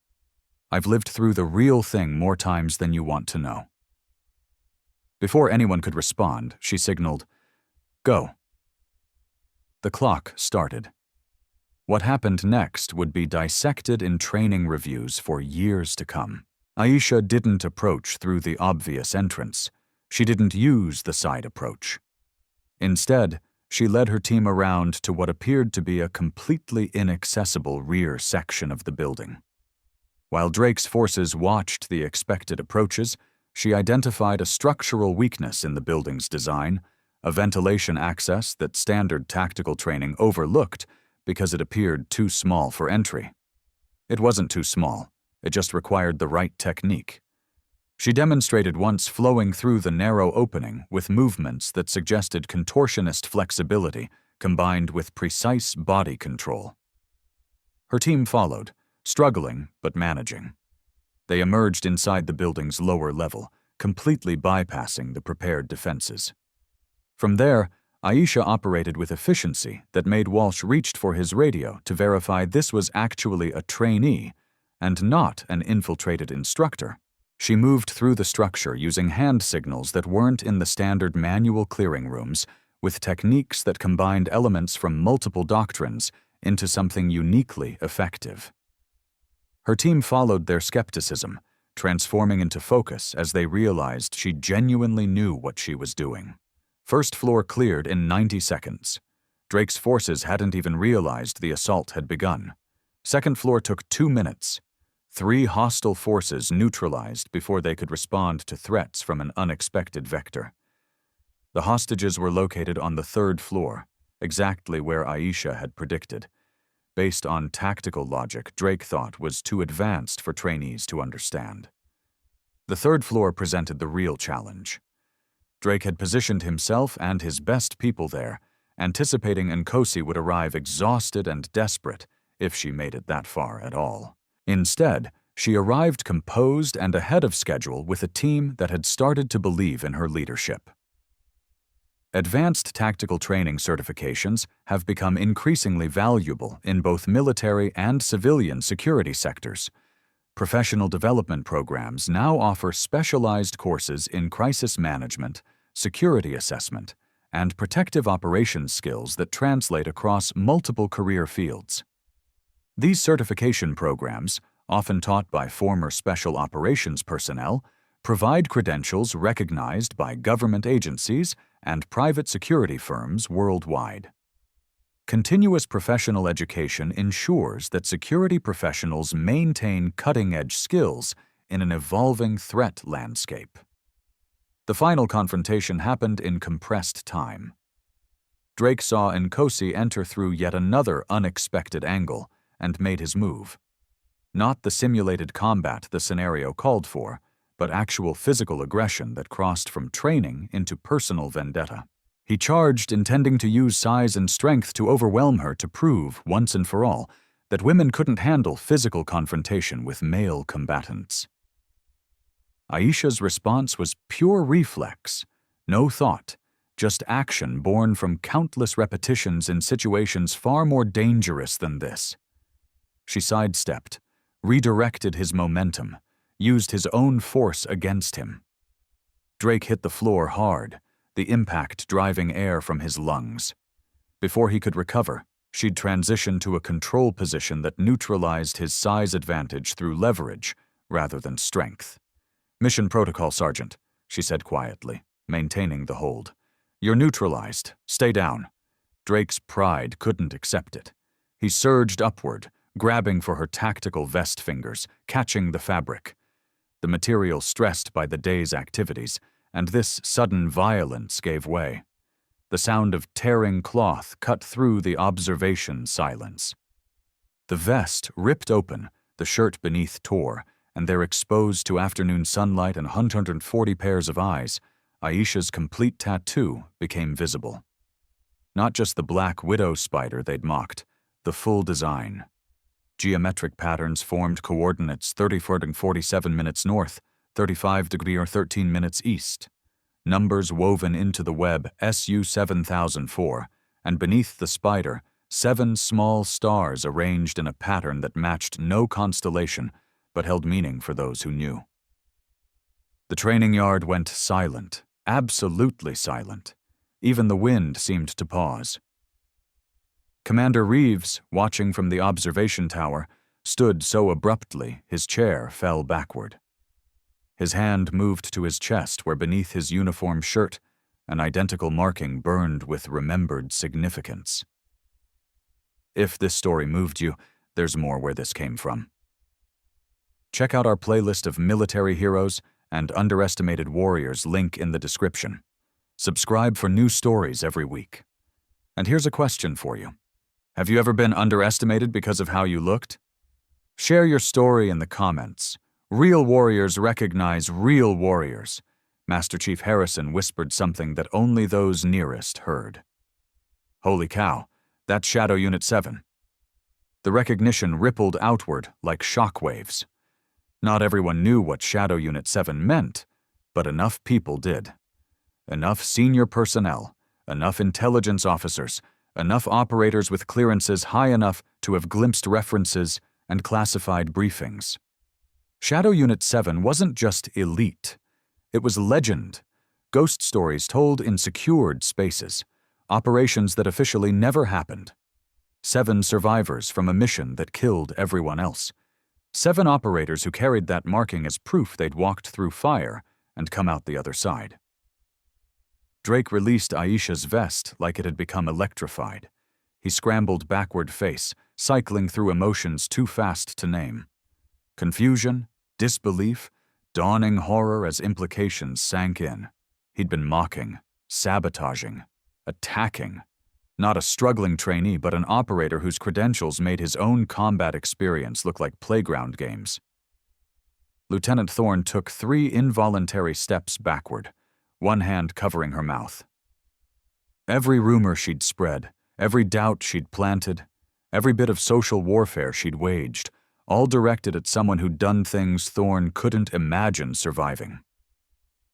I've lived through the real thing more times than you want to know." Before anyone could respond, she signaled, "Go." The clock started. What happened next would be dissected in training reviews for years to come. Aisha didn't approach through the obvious entrance. She didn't use the side approach. Instead, she led her team around to what appeared to be a completely inaccessible rear section of the building. While Drake's forces watched the expected approaches, she identified a structural weakness in the building's design, a ventilation access that standard tactical training overlooked because it appeared too small for entry. It wasn't too small, it just required the right technique. She demonstrated once flowing through the narrow opening with movements that suggested contortionist flexibility combined with precise body control. Her team followed, struggling but managing. They emerged inside the building's lower level, completely bypassing the prepared defenses. From there, Aisha operated with efficiency that made Walsh reached for his radio to verify this was actually a trainee and not an infiltrated instructor. She moved through the structure using hand signals that weren't in the standard manual clearing rooms, with techniques that combined elements from multiple doctrines into something uniquely effective. Her team followed their skepticism, transforming into focus as they realized she genuinely knew what she was doing. First floor cleared in 90 seconds. Drake's forces hadn't even realized the assault had begun. Second floor took 2 minutes. 3 hostile forces neutralized before they could respond to threats from an unexpected vector. The hostages were located on the 3rd floor, exactly where Aisha had predicted. Based on tactical logic Drake thought was too advanced for trainees to understand. The 3rd floor presented the real challenge. Drake had positioned himself and his best people there, anticipating Nkosi would arrive exhausted and desperate if she made it that far at all. Instead, she arrived composed and ahead of schedule with a team that had started to believe in her leadership. Advanced tactical training certifications have become increasingly valuable in both military and civilian security sectors. Professional development programs now offer specialized courses in crisis management, security assessment, and protective operations skills that translate across multiple career fields. These certification programs, often taught by former special operations personnel, provide credentials recognized by government agencies and private security firms worldwide. Continuous professional education ensures that security professionals maintain cutting-edge skills in an evolving threat landscape. The final confrontation happened in compressed time. Drake saw Nkosi enter through yet another unexpected angle and made his move. Not the simulated combat the scenario called for, but actual physical aggression that crossed from training into personal vendetta. He charged, intending to use size and strength to overwhelm her to prove, once and for all, that women couldn't handle physical confrontation with male combatants. Aisha's response was pure reflex, no thought, just action born from countless repetitions in situations far more dangerous than this. She sidestepped, redirected his momentum, used his own force against him. Drake hit the floor hard, the impact driving air from his lungs. Before he could recover, she'd transitioned to a control position that neutralized his size advantage through leverage rather than strength. "Mission protocol, Sergeant," she said quietly, maintaining the hold. "You're neutralized. Stay down." Drake's pride couldn't accept it. He surged upward, grabbing for her tactical vest fingers, catching the fabric. The material stressed by the day's activities, and this sudden violence gave way. The sound of tearing cloth cut through the observation silence. The vest ripped open, the shirt beneath tore, and there exposed to afternoon sunlight and 140 pairs of eyes, Aisha's complete tattoo became visible. Not just the black widow spider they'd mocked, the full design. Geometric patterns formed coordinates 30-47 minutes north, 35 degree or 13 minutes east. Numbers woven into the web SU 7004, and beneath the spider, 7 small stars arranged in a pattern that matched no constellation but held meaning for those who knew. The training yard went silent, absolutely silent. Even the wind seemed to pause. Commander Reeves, watching from the observation tower, stood so abruptly his chair fell backward. His hand moved to his chest where beneath his uniform shirt, an identical marking burned with remembered significance. If this story moved you, there's more where this came from. Check out our playlist of military heroes and underestimated warriors, link in the description. Subscribe for new stories every week. And here's a question for you. Have you ever been underestimated because of how you looked? Share your story in the comments. Real warriors recognize real warriors. Master Chief Harrison whispered something that only those nearest heard. Holy cow, that's Shadow Unit 7. The recognition rippled outward like shockwaves. Not everyone knew what Shadow Unit 7 meant, but enough people did. Enough senior personnel, enough intelligence officers, enough operators with clearances high enough to have glimpsed references and classified briefings. Shadow Unit 7 wasn't just elite. It was legend. Ghost stories told in secured spaces. Operations that officially never happened. 7 survivors from a mission that killed everyone else. 7 operators who carried that marking as proof they'd walked through fire and come out the other side. Drake released Aisha's vest like it had become electrified. He scrambled backward face, cycling through emotions too fast to name. Confusion, disbelief, dawning horror as implications sank in. He'd been mocking, sabotaging, attacking. Not a struggling trainee, but an operator whose credentials made his own combat experience look like playground games. Lieutenant Thorne took 3 involuntary steps backward, one hand covering her mouth. Every rumor she'd spread, every doubt she'd planted, every bit of social warfare she'd waged, all directed at someone who'd done things Thorne couldn't imagine surviving.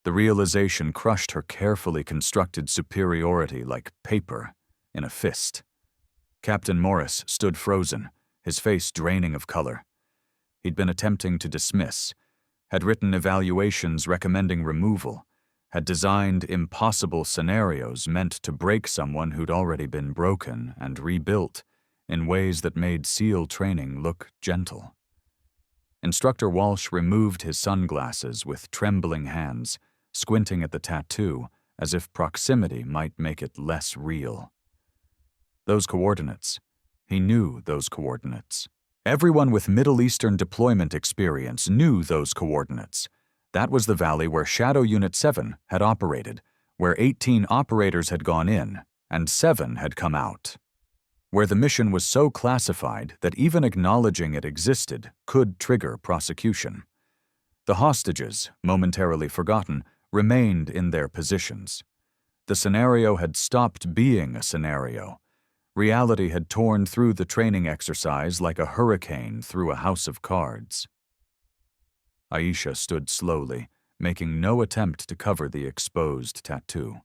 The realization crushed her carefully constructed superiority like paper in a fist. Captain Morris stood frozen, his face draining of color. He'd been attempting to dismiss, had written evaluations recommending removal, had designed impossible scenarios meant to break someone who'd already been broken and rebuilt in ways that made SEAL training look gentle. Instructor Walsh removed his sunglasses with trembling hands, squinting at the tattoo as if proximity might make it less real. Those coordinates. He knew those coordinates. Everyone with Middle Eastern deployment experience knew those coordinates. That was the valley where Shadow Unit 7 had operated, where 18 operators had gone in and 7 had come out. Where the mission was so classified that even acknowledging it existed could trigger prosecution. The hostages, momentarily forgotten, remained in their positions. The scenario had stopped being a scenario. Reality had torn through the training exercise like a hurricane through a house of cards. Aisha stood slowly, making no attempt to cover the exposed tattoo.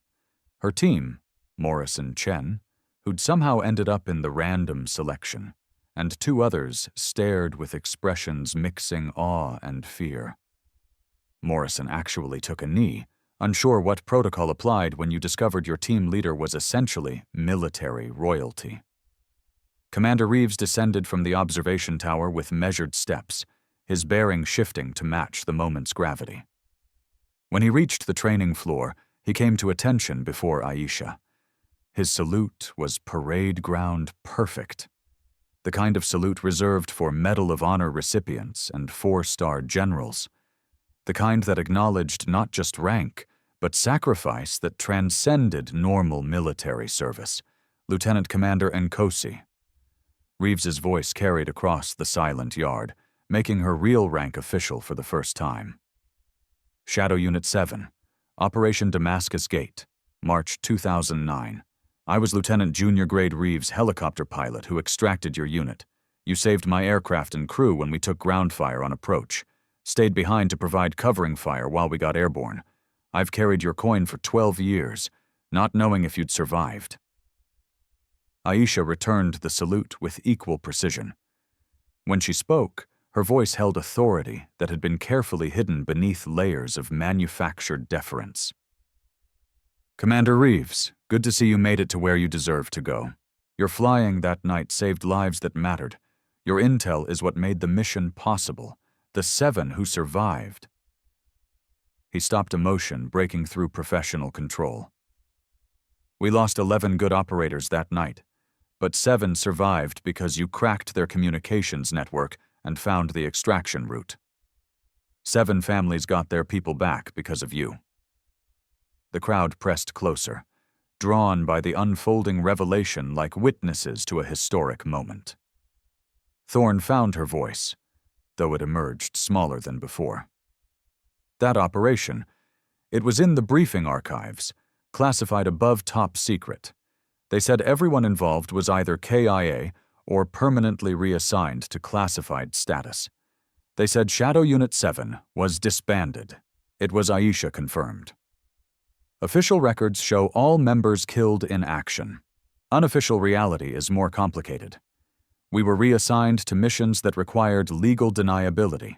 Her team, Morris and Chen, who'd somehow ended up in the random selection, and 2 others stared with expressions mixing awe and fear. Morrison actually took a knee, unsure what protocol applied when you discovered your team leader was essentially military royalty. Commander Reeves descended from the observation tower with measured steps, his bearing shifting to match the moment's gravity. When he reached the training floor, he came to attention before Aisha. His salute was parade ground perfect, the kind of salute reserved for Medal of Honor recipients and four-star generals, the kind that acknowledged not just rank, but sacrifice that transcended normal military service. Lieutenant Commander Nkosi. Reeves's voice carried across the silent yard, making her real rank official for the first time. Shadow Unit 7, Operation Damascus Gate, March 2009. I was Lieutenant Junior Grade Reeves, helicopter pilot who extracted your unit. You saved my aircraft and crew when we took ground fire on approach. Stayed behind to provide covering fire while we got airborne. I've carried your coin for 12 years, not knowing if you'd survived. Aisha returned the salute with equal precision. When she spoke, her voice held authority that had been carefully hidden beneath layers of manufactured deference. Commander Reeves, good to see you made it to where you deserve to go. Your flying that night saved lives that mattered. Your intel is what made the mission possible. The 7 who survived. He stopped emotion, breaking through professional control. We lost 11 good operators that night, but 7 survived because you cracked their communications network and found the extraction route. 7 families got their people back because of you. The crowd pressed closer, drawn by the unfolding revelation like witnesses to a historic moment. Thorne found her voice, though it emerged smaller than before. That operation, it was in the briefing archives, classified above top secret. They said everyone involved was either KIA or permanently reassigned to classified status. They said Shadow Unit 7 was disbanded. It was Aisha confirmed. Official records show all members killed in action. Unofficial reality is more complicated. We were reassigned to missions that required legal deniability.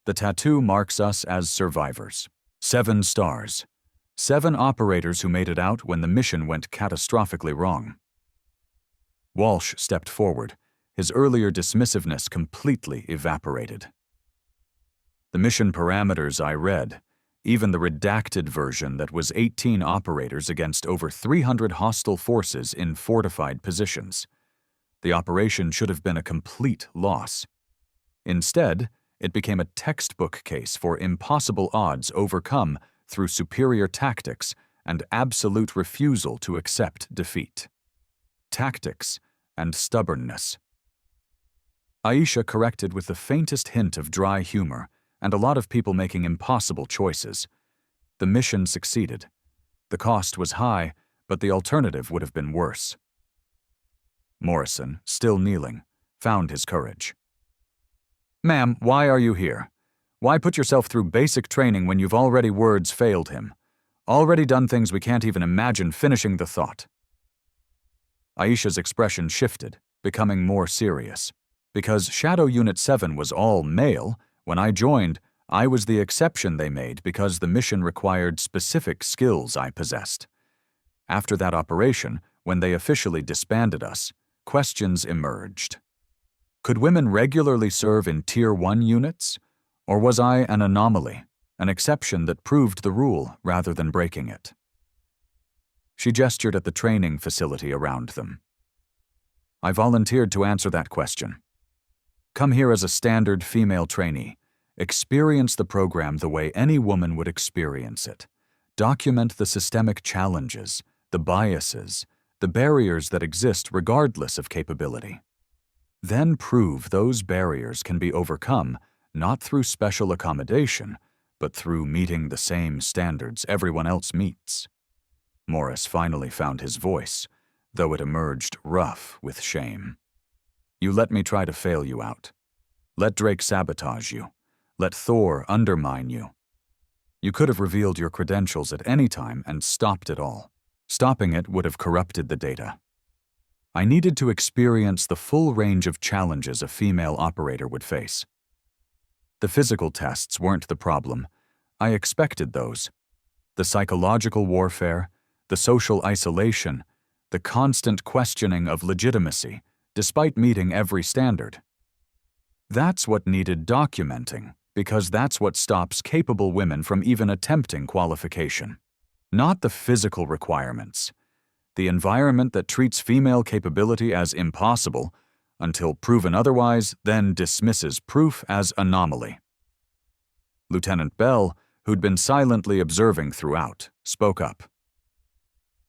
The tattoo marks us as survivors. 7 stars. 7 operators who made it out when the mission went catastrophically wrong. Walsh stepped forward, his earlier dismissiveness completely evaporated. The mission parameters I read, even the redacted version that was 18 operators against over 300 hostile forces in fortified positions. The operation should have been a complete loss. Instead, it became a textbook case for impossible odds overcome through superior tactics and absolute refusal to accept defeat. Tactics and stubbornness. Aisha corrected with the faintest hint of dry humor, and a lot of people making impossible choices. The mission succeeded. The cost was high, but the alternative would have been worse. Morrison, still kneeling, found his courage. Ma'am, why are you here? Why put yourself through basic training when you've already words failed him? Already done things we can't even imagine finishing the thought. Aisha's expression shifted, becoming more serious. Because Shadow Unit 7 was all male, when I joined, I was the exception they made because the mission required specific skills I possessed. After that operation, when they officially disbanded us, questions emerged. Could women regularly serve in Tier 1 units? Or was I an anomaly, an exception that proved the rule rather than breaking it? She gestured at the training facility around them. I volunteered to answer that question. Come here as a standard female trainee. Experience the program the way any woman would experience it. Document the systemic challenges, the biases, the barriers that exist regardless of capability. Then prove those barriers can be overcome not through special accommodation, but through meeting the same standards everyone else meets. Morris finally found his voice, though it emerged rough with shame. You let me try to fail you out. Let Drake sabotage you. Let Thor undermine you. You could have revealed your credentials at any time and stopped it all. Stopping it would have corrupted the data. I needed to experience the full range of challenges a female operator would face. The physical tests weren't the problem. I expected those. The psychological warfare, the social isolation, the constant questioning of legitimacy, despite meeting every standard. That's what needed documenting, because that's what stops capable women from even attempting qualification. Not the physical requirements. The environment that treats female capability as impossible until proven otherwise, then dismisses proof as anomaly. Lieutenant Bell, who'd been silently observing throughout, spoke up.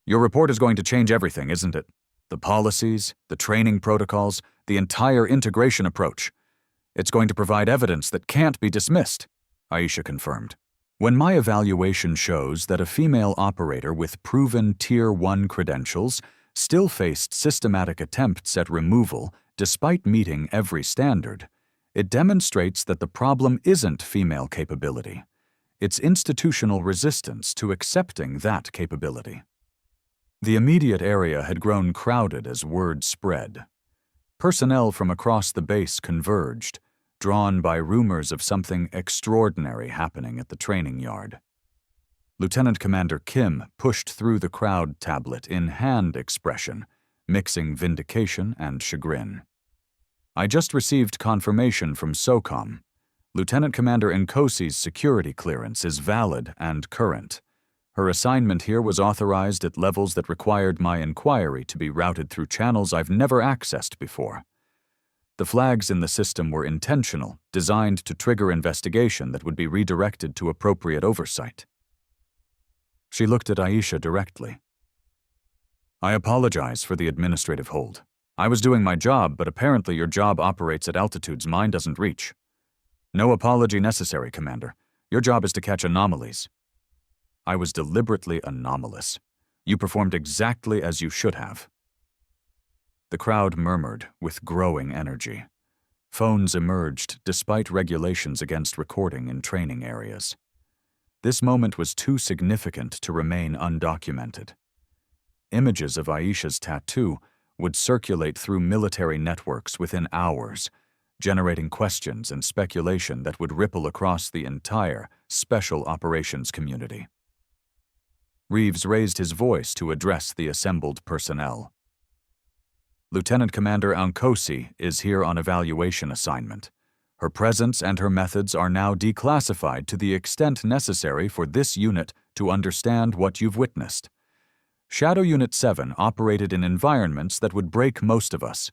"Your report is going to change everything, isn't it? The policies, the training protocols, the entire integration approach. It's going to provide evidence that can't be dismissed," Aisha confirmed. "When my evaluation shows that a female operator with proven Tier 1 credentials still faced systematic attempts at removal despite meeting every standard, it demonstrates that the problem isn't female capability. It's institutional resistance to accepting that capability." The immediate area had grown crowded as word spread. Personnel from across the base converged, drawn by rumors of something extraordinary happening at the training yard. Lieutenant Commander Kim pushed through the crowd tablet in hand expression, mixing vindication and chagrin. "I just received confirmation from SOCOM. Lieutenant Commander Nkosi's security clearance is valid and current. Her assignment here was authorized at levels that required my inquiry to be routed through channels I've never accessed before. The flags in the system were intentional, designed to trigger investigation that would be redirected to appropriate oversight." She looked at Aisha directly. "I apologize for the administrative hold. I was doing my job, but apparently your job operates at altitudes mine doesn't reach. No apology necessary, Commander. Your job is to catch anomalies." "I was deliberately anomalous. You performed exactly as you should have." The crowd murmured with growing energy. Phones emerged despite regulations against recording in training areas. This moment was too significant to remain undocumented. Images of Aisha's tattoo would circulate through military networks within hours, generating questions and speculation that would ripple across the entire special operations community. Reeves raised his voice to address the assembled personnel. "Lieutenant Commander Nkosi is here on evaluation assignment. Her presence and her methods are now declassified to the extent necessary for this unit to understand what you've witnessed. Shadow Unit 7 operated in environments that would break most of us.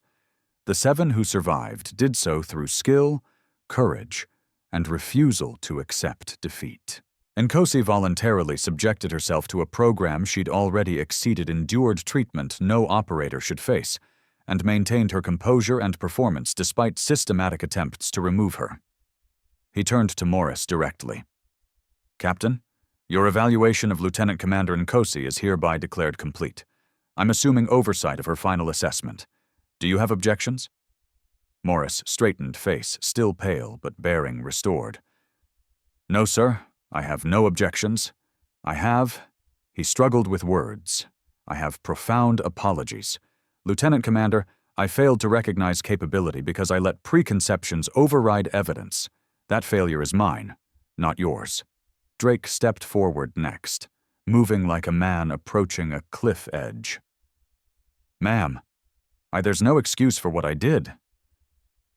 The 7 who survived did so through skill, courage, and refusal to accept defeat. Nkosi voluntarily subjected herself to a program she'd already exceeded endured treatment no operator should face, and maintained her composure and performance despite systematic attempts to remove her." He turned to Morris directly. "Captain, your evaluation of Lieutenant Commander Nkosi is hereby declared complete. I'm assuming oversight of her final assessment. Do you have objections?" Morris straightened face, still pale but bearing restored. "No, sir. I have no objections. He struggled with words. "I have profound apologies. Lieutenant Commander, I failed to recognize capability because I let preconceptions override evidence. That failure is mine, not yours." Drake stepped forward next, moving like a man approaching a cliff edge. "Ma'am, there's no excuse for what I did.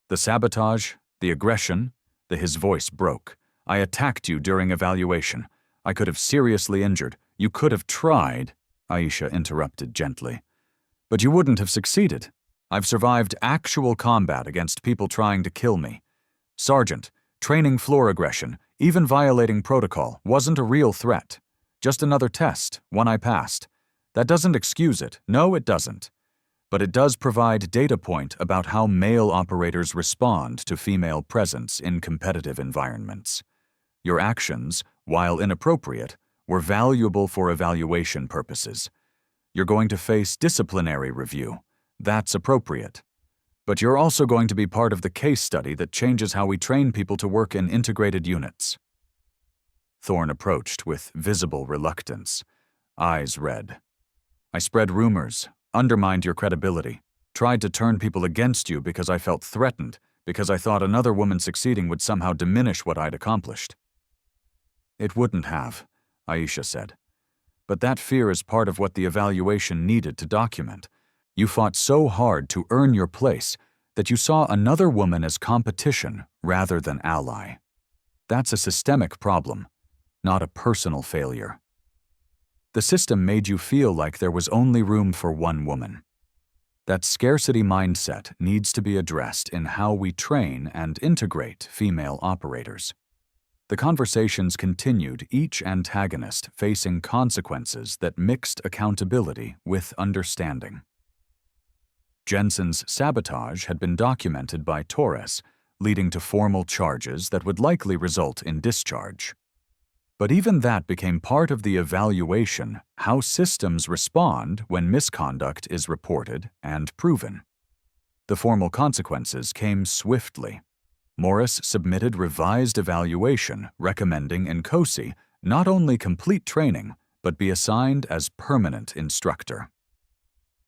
The sabotage, the aggression," his voice broke. "I attacked you during evaluation. I could have seriously injured. You could have tried," Aisha interrupted gently. "But you wouldn't have succeeded. I've survived actual combat against people trying to kill me. Sergeant, training floor aggression, even violating protocol, wasn't a real threat. Just another test, one I passed. That doesn't excuse it. No, it doesn't. But it does provide data point about how male operators respond to female presence in competitive environments. Your actions, while inappropriate, were valuable for evaluation purposes. You're going to face disciplinary review. That's appropriate. But you're also going to be part of the case study that changes how we train people to work in integrated units." Thorne approached with visible reluctance, eyes red. "I spread rumors, undermined your credibility, tried to turn people against you because I felt threatened, because I thought another woman succeeding would somehow diminish what I'd accomplished." "It wouldn't have," Aisha said. "But that fear is part of what the evaluation needed to document. You fought so hard to earn your place that you saw another woman as competition rather than ally. That's a systemic problem, not a personal failure." The system made you feel like there was only room for one woman. That scarcity mindset needs to be addressed in how we train and integrate female operators. The conversations continued, each antagonist facing consequences that mixed accountability with understanding. Jensen's sabotage had been documented by Torres, leading to formal charges that would likely result in discharge. But even that became part of the evaluation, how systems respond when misconduct is reported and proven. The formal consequences came swiftly. Morris submitted revised evaluation recommending Nkosi not only complete training, but be assigned as permanent instructor.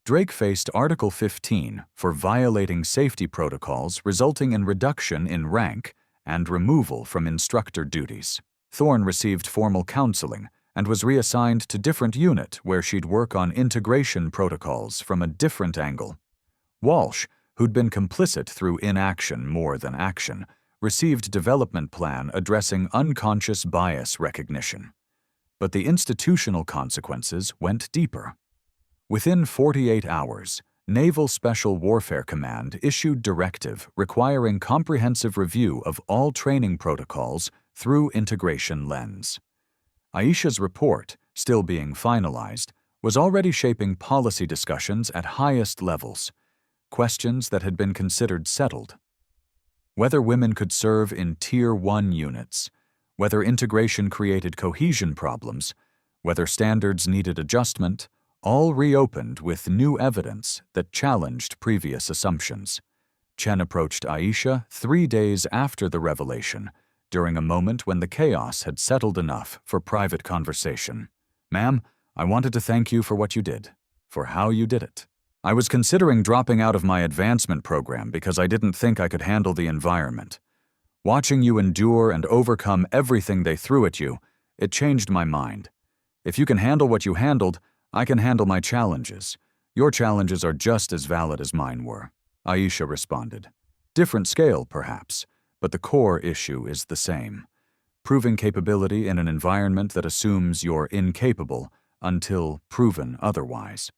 Drake faced Article 15 for violating safety protocols, resulting in reduction in rank and removal from instructor duties. Thorne received formal counseling and was reassigned to different unit where she'd work on integration protocols from a different angle. Walsh, who'd been complicit through inaction more than action, received development plan addressing unconscious bias recognition. But the institutional consequences went deeper. Within 48 hours, Naval Special Warfare Command issued directive requiring comprehensive review of all training protocols through integration lens. Aisha's report, still being finalized, was already shaping policy discussions at highest levels, questions that had been considered settled. Whether women could serve in Tier 1 units, whether integration created cohesion problems, whether standards needed adjustment, all reopened with new evidence that challenged previous assumptions. Chen approached Aisha 3 days after the revelation, during a moment when the chaos had settled enough for private conversation. "Ma'am, I wanted to thank you for what you did, for how you did it. I was considering dropping out of my advancement program because I didn't think I could handle the environment. Watching you endure and overcome everything they threw at you, it changed my mind. If you can handle what you handled, I can handle my challenges. Your challenges are just as valid as mine were," Aisha responded. Different scale, perhaps, but the core issue is the same. Proving capability in an environment that assumes you're incapable until proven otherwise.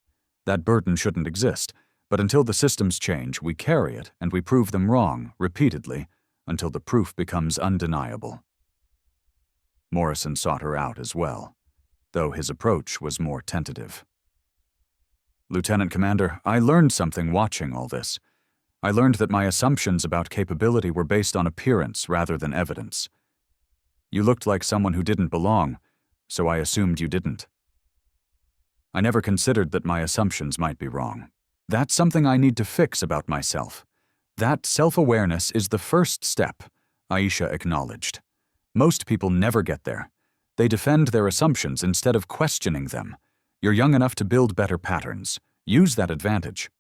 That burden shouldn't exist, but until the systems change, we carry it and we prove them wrong, repeatedly, until the proof becomes undeniable. Morrison sought her out as well, though his approach was more tentative. "Lieutenant Commander, I learned something watching all this. I learned that my assumptions about capability were based on appearance rather than evidence. You looked like someone who didn't belong, so I assumed you didn't. I never considered that my assumptions might be wrong. That's something I need to fix about myself. That self-awareness is the first step," Aisha acknowledged. "Most people never get there. They defend their assumptions instead of questioning them. You're young enough to build better patterns. Use that advantage."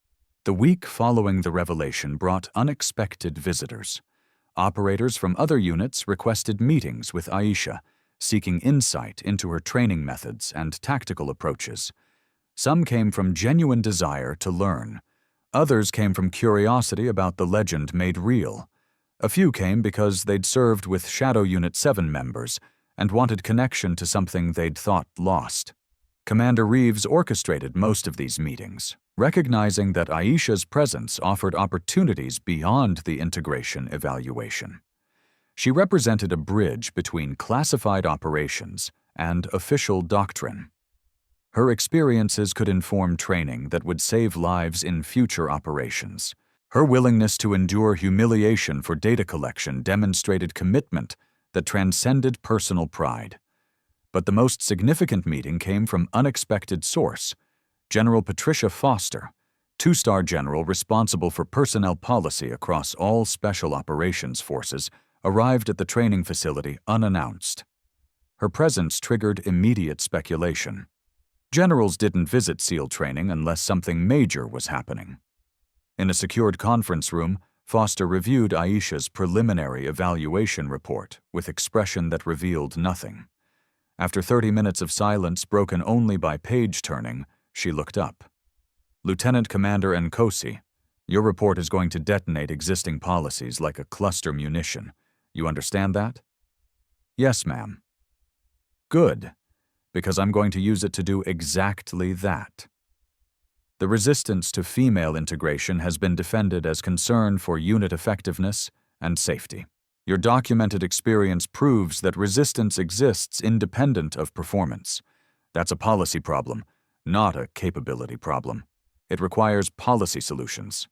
The week following the revelation brought unexpected visitors. Operators from other units requested meetings with Aisha, seeking insight into her training methods and tactical approaches. Some came from genuine desire to learn. Others came from curiosity about the legend made real. A few came because they'd served with Shadow Unit 7 members and wanted connection to something they'd thought lost. Commander Reeves orchestrated most of these meetings, recognizing that Aisha's presence offered opportunities beyond the integration evaluation. She represented a bridge between classified operations and official doctrine. Her experiences could inform training that would save lives in future operations. Her willingness to endure humiliation for data collection demonstrated commitment that transcended personal pride. But the most significant meeting came from unexpected source. General Patricia Foster, 2-star general responsible for personnel policy across all special operations forces, arrived at the training facility unannounced. Her presence triggered immediate speculation. Generals didn't visit SEAL training unless something major was happening. In a secured conference room, Foster reviewed Aisha's preliminary evaluation report with expression that revealed nothing. After 30 minutes of silence broken only by page turning, she looked up. "Lieutenant Commander Nkosi, your report is going to detonate existing policies like a cluster munition. You understand that?" "Yes, ma'am." "Good. because I'm going to use it to do exactly that. The resistance to female integration has been defended as concern for unit effectiveness and safety. Your documented experience proves that resistance exists independent of performance. That's a policy problem, not a capability problem. It requires policy solutions.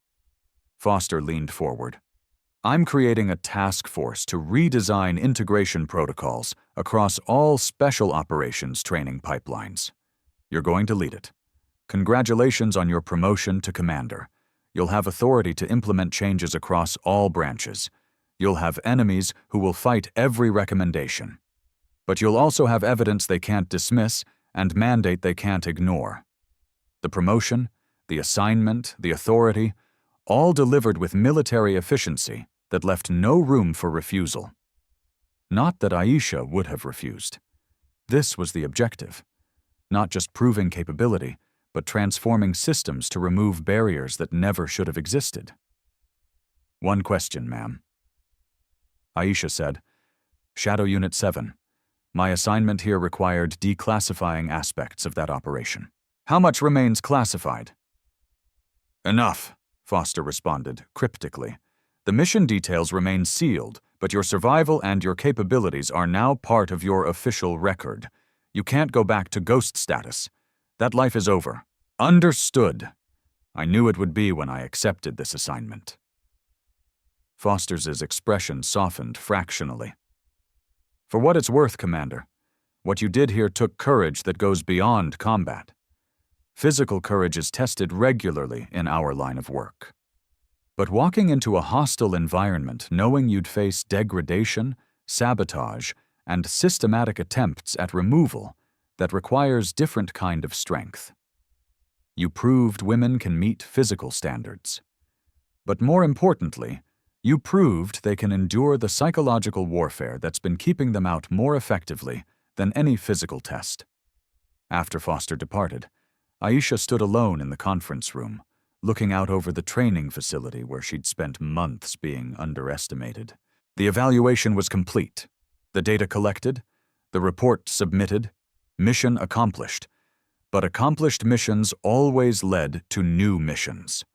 Foster leaned forward. I'm creating a task force to redesign integration protocols across all special operations training pipelines. You're going to lead it. Congratulations on your promotion to commander. You'll have authority to implement changes across all branches. You'll have enemies who will fight every recommendation. But you'll also have evidence they can't dismiss and mandate they can't ignore. The promotion, the assignment, the authority, all delivered with military efficiency that left no room for refusal. Not that Aisha would have refused. This was the objective. Not just proving capability, but transforming systems to remove barriers that never should have existed. One question, ma'am. Aisha said, Shadow Unit 7. My assignment here required declassifying aspects of that operation. How much remains classified? Enough, Foster responded, cryptically. The mission details remain sealed, but your survival and your capabilities are now part of your official record. You can't go back to ghost status. That life is over. Understood. I knew it would be when I accepted this assignment. Foster's expression softened fractionally. For what it's worth, Commander, what you did here took courage that goes beyond combat. Physical courage is tested regularly in our line of work. But walking into a hostile environment knowing you'd face degradation, sabotage, and systematic attempts at removal, that requires different kind of strength. You proved women can meet physical standards. But more importantly, you proved they can endure the psychological warfare that's been keeping them out more effectively than any physical test. After Foster departed, Aisha stood alone in the conference room, looking out over the training facility where she'd spent months being underestimated. The evaluation was complete, the data collected, the report submitted, mission accomplished. But accomplished missions always led to new missions.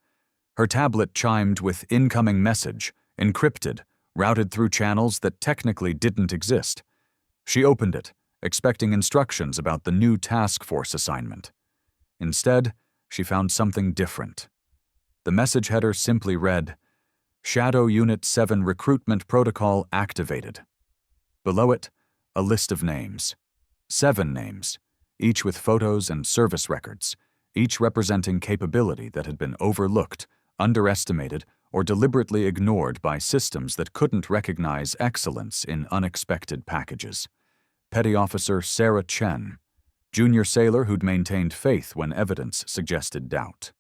Her tablet chimed with incoming message, encrypted, routed through channels that technically didn't exist. She opened it, expecting instructions about the new task force assignment. Instead, she found something different. The message header simply read, Shadow Unit 7 Recruitment Protocol activated. Below it, a list of names. 7 names, each with photos and service records, each representing capability that had been overlooked, underestimated, or deliberately ignored by systems that couldn't recognize excellence in unexpected packages. Petty Officer Sarah Chen, junior sailor who'd maintained faith when evidence suggested doubt.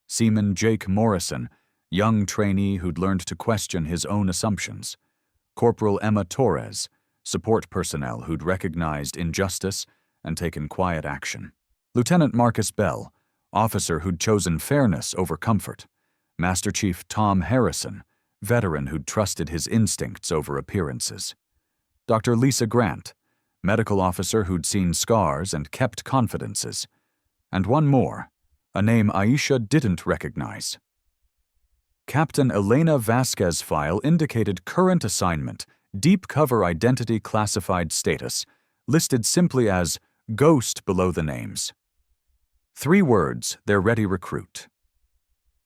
Seaman Jake Morrison, young trainee who'd learned to question his own assumptions. Corporal Emma Torres, support personnel who'd recognized injustice and taken quiet action. Lieutenant Marcus Bell, officer who'd chosen fairness over comfort. Master Chief Tom Harrison, veteran who'd trusted his instincts over appearances. Dr. Lisa Grant, medical officer who'd seen scars and kept confidences. And one more, a name Aisha didn't recognize. Captain Elena Vasquez's file indicated current assignment, deep cover identity classified status, listed simply as Ghost below the names. 3 words, their ready recruit.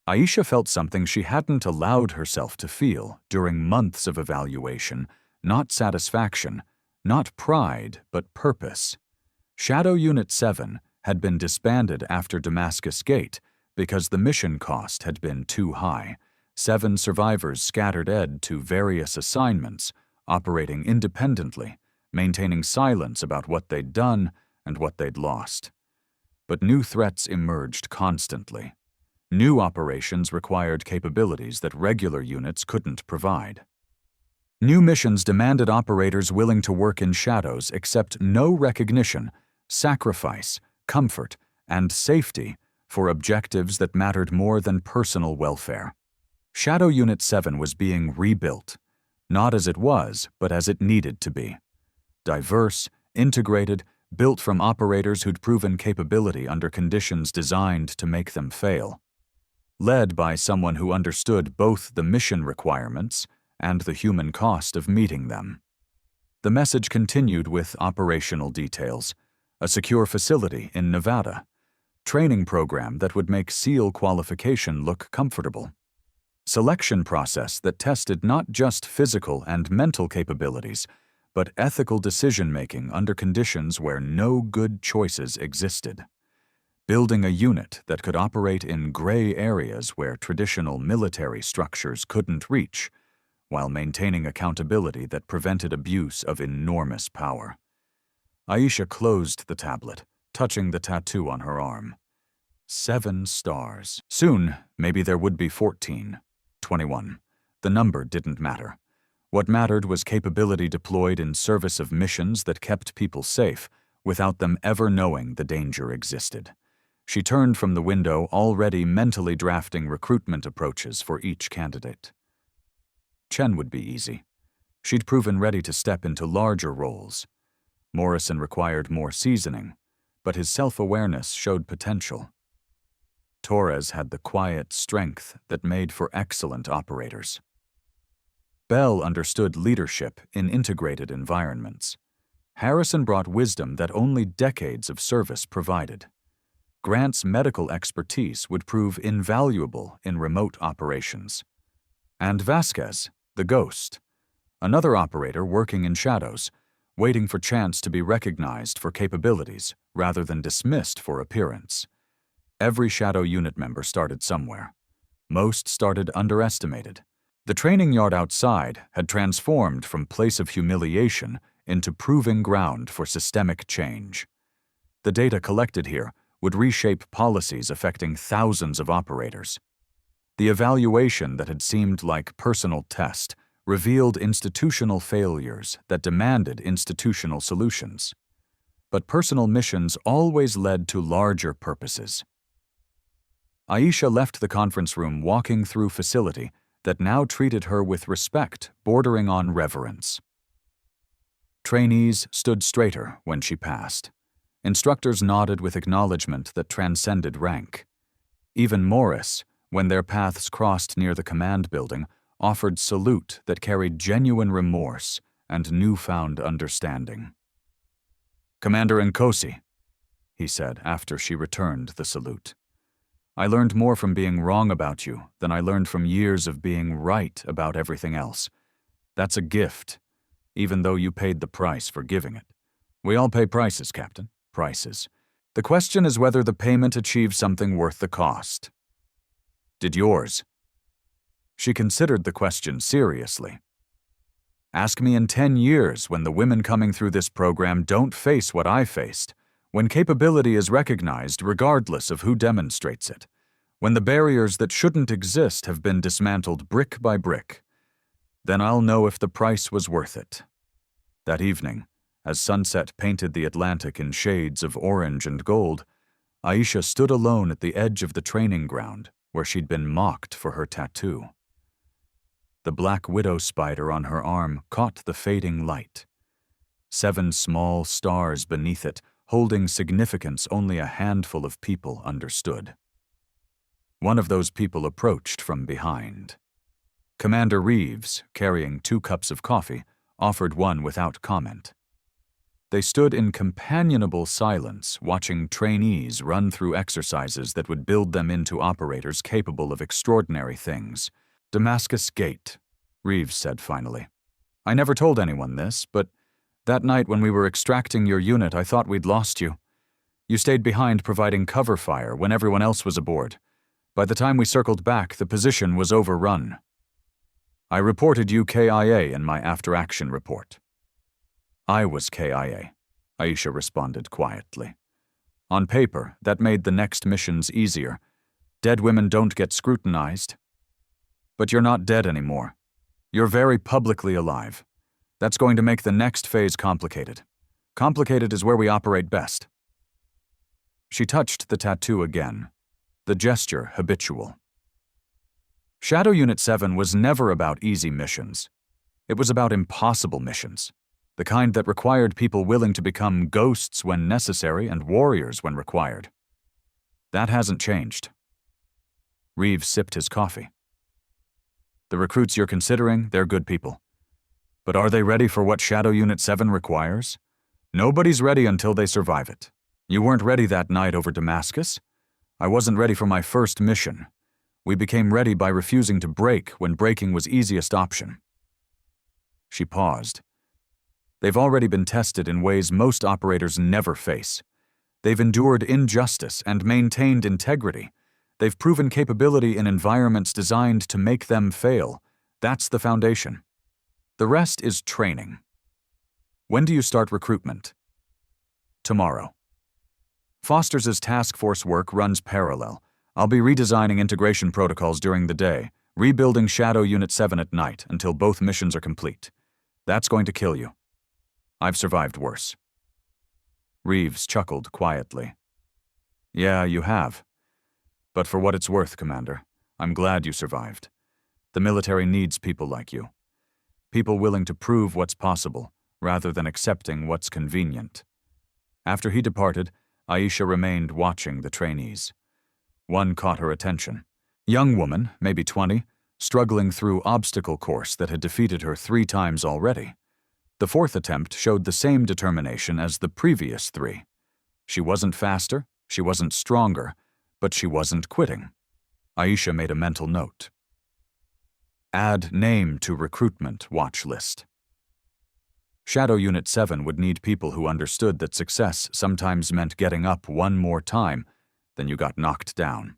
Aisha felt something she hadn't allowed herself to feel during months of evaluation, not satisfaction, not pride, but purpose. Shadow Unit 7 had been disbanded after Damascus Gate because the mission cost had been too high. 7 survivors scattered to various assignments, operating independently, maintaining silence about what they'd done and what they'd lost. But new threats emerged constantly. New operations required capabilities that regular units couldn't provide. New missions demanded operators willing to work in shadows accept no recognition, sacrifice, comfort, and safety for objectives that mattered more than personal welfare. Shadow Unit 7 was being rebuilt, not as it was, but as it needed to be. Diverse, integrated, built from operators who'd proven capability under conditions designed to make them fail. Led by someone who understood both the mission requirements and the human cost of meeting them. The message continued with operational details: a secure facility in Nevada, training program that would make SEAL qualification look comfortable, selection process that tested not just physical and mental capabilities, but ethical decision-making under conditions where no good choices existed, building a unit that could operate in gray areas where traditional military structures couldn't reach, while maintaining accountability that prevented abuse of enormous power. Aisha closed the tablet, touching the tattoo on her arm. 7 stars. Soon, maybe there would be 14, 21. The number didn't matter. What mattered was capability deployed in service of missions that kept people safe, without them ever knowing the danger existed. She turned from the window, already mentally drafting recruitment approaches for each candidate. Chen would be easy. She'd proven ready to step into larger roles. Morrison required more seasoning, but his self-awareness showed potential. Torres had the quiet strength that made for excellent operators. Bell understood leadership in integrated environments. Harrison brought wisdom that only decades of service provided. Grant's medical expertise would prove invaluable in remote operations. And Vasquez, the ghost, another operator working in shadows, waiting for chance to be recognized for capabilities rather than dismissed for appearance. Every shadow unit member started somewhere. Most started underestimated. The training yard outside had transformed from place of humiliation into proving ground for systemic change. The data collected here would reshape policies affecting thousands of operators. The evaluation that had seemed like personal test revealed institutional failures that demanded institutional solutions. But personal missions always led to larger purposes. Aisha left the conference room walking through facility that now treated her with respect bordering on reverence. Trainees stood straighter when she passed. Instructors nodded with acknowledgement that transcended rank. Even Morris, when their paths crossed near the command building, offered salute that carried genuine remorse and newfound understanding. "Commander Nkosi," he said after she returned the salute. "I learned more from being wrong about you than I learned from years of being right about everything else. That's a gift, even though you paid the price for giving it. We all pay prices, Captain, prices. The question is whether the payment achieves something worth the cost. Did yours?" She considered the question seriously. "Ask me in 10 years when the women coming through this program don't face what I faced, when capability is recognized regardless of who demonstrates it, when the barriers that shouldn't exist have been dismantled brick by brick. Then I'll know if the price was worth it." That evening, as sunset painted the Atlantic in shades of orange and gold, Aisha stood alone at the edge of the training ground where she'd been mocked for her tattoo. The black widow spider on her arm caught the fading light. 7 small stars beneath it, holding significance only a handful of people understood. One of those people approached from behind. Commander Reeves, carrying 2 cups of coffee, offered one without comment. They stood in companionable silence, watching trainees run through exercises that would build them into operators capable of extraordinary things. "Damascus Gate," Reeves said finally. "I never told anyone this, but that night when we were extracting your unit, I thought we'd lost you. You stayed behind providing cover fire when everyone else was aboard. By the time we circled back, the position was overrun. I reported you KIA in my after-action report." "I was KIA," Aisha responded quietly. "On paper, that made the next missions easier. Dead women don't get scrutinized. But you're not dead anymore. You're very publicly alive. That's going to make the next phase complicated. Complicated is where we operate best." She touched the tattoo again, the gesture habitual. Shadow Unit 7 was never about easy missions. It was about impossible missions. The kind that required people willing to become ghosts when necessary and warriors when required. That hasn't changed. Reeves sipped his coffee. The recruits you're considering, they're good people. But are they ready for what Shadow Unit 7 requires? Nobody's ready until they survive it. You weren't ready that night over Damascus. I wasn't ready for my first mission. We became ready by refusing to break when breaking was easiest option. She paused. They've already been tested in ways most operators never face. They've endured injustice and maintained integrity. They've proven capability in environments designed to make them fail. That's the foundation. The rest is training. When do you start recruitment? Tomorrow. Foster's task force work runs parallel. I'll be redesigning integration protocols during the day, rebuilding Shadow Unit 7 at night until both missions are complete. That's going to kill you. I've survived worse. Reeves chuckled quietly. Yeah, you have. But for what it's worth, Commander, I'm glad you survived. The military needs people like you. People willing to prove what's possible, rather than accepting what's convenient. After he departed, Aisha remained watching the trainees. One caught her attention. Young woman, maybe 20, struggling through obstacle course that had defeated her 3 times already. The 4th attempt showed the same determination as the previous 3. She wasn't faster, she wasn't stronger, but she wasn't quitting. Aisha made a mental note. Add name to recruitment watch list. Shadow Unit 7 would need people who understood that success sometimes meant getting up one more time than you got knocked down.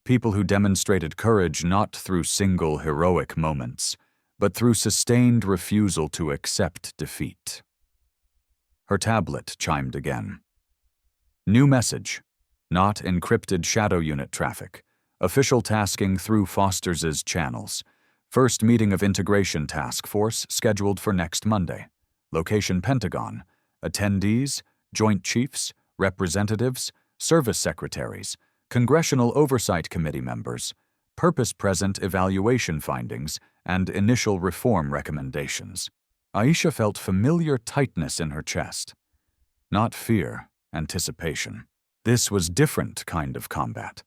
People who demonstrated courage not through single heroic moments, but through sustained refusal to accept defeat. Her tablet chimed again. New message. Not encrypted Shadow Unit traffic. Official tasking through Foster's channels. First meeting of Integration Task Force scheduled for next Monday. Location Pentagon. Attendees, Joint Chiefs, Representatives, Service Secretaries, Congressional Oversight Committee members, purpose-present evaluation findings, and initial reform recommendations. Aisha felt familiar tightness in her chest. Not fear, anticipation. This was different kind of combat.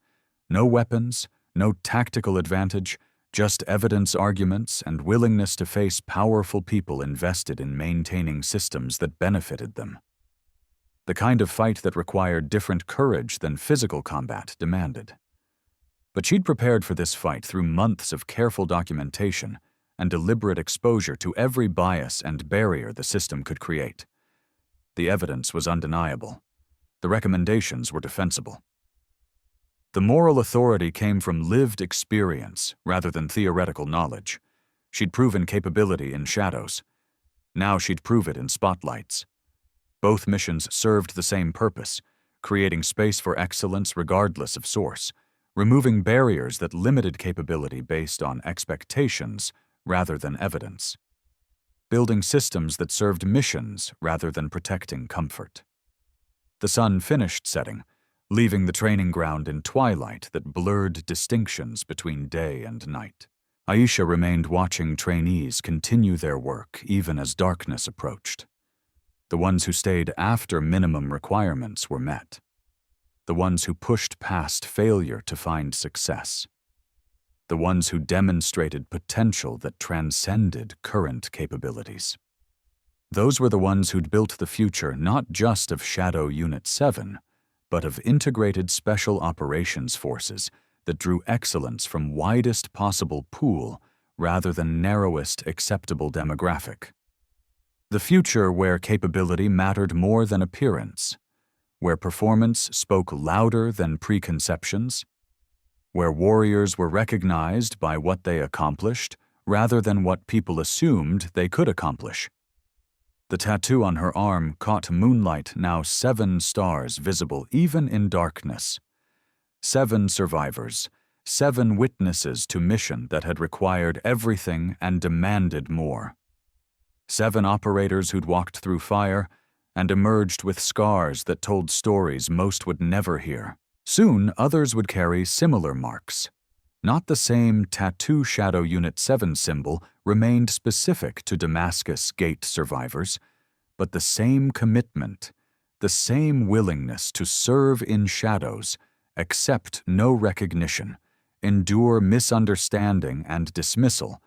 No weapons, no tactical advantage, just evidence arguments and willingness to face powerful people invested in maintaining systems that benefited them. The kind of fight that required different courage than physical combat demanded. But she'd prepared for this fight through months of careful documentation and deliberate exposure to every bias and barrier the system could create. The evidence was undeniable. The recommendations were defensible. The moral authority came from lived experience rather than theoretical knowledge. She'd proven capability in shadows. Now she'd prove it in spotlights. Both missions served the same purpose, creating space for excellence regardless of source, removing barriers that limited capability based on expectations rather than evidence, building systems that served missions rather than protecting comfort. The sun finished setting, leaving the training ground in twilight that blurred distinctions between day and night. Aisha remained watching trainees continue their work even as darkness approached. The ones who stayed after minimum requirements were met. The ones who pushed past failure to find success. The ones who demonstrated potential that transcended current capabilities. Those were the ones who'd built the future not just of Shadow Unit 7, but of integrated special operations forces that drew excellence from widest possible pool rather than narrowest acceptable demographic. The future where capability mattered more than appearance, where performance spoke louder than preconceptions, where warriors were recognized by what they accomplished rather than what people assumed they could accomplish. The tattoo on her arm caught moonlight, now 7 stars visible even in darkness. 7 survivors, 7 witnesses to mission that had required everything and demanded more. 7 operators who'd walked through fire and emerged with scars that told stories most would never hear. Soon, others would carry similar marks. Not the same tattoo Shadow Unit 7 symbol remained specific to Damascus Gate survivors, but the same commitment, the same willingness to serve in shadows, accept no recognition, endure misunderstanding and dismissal,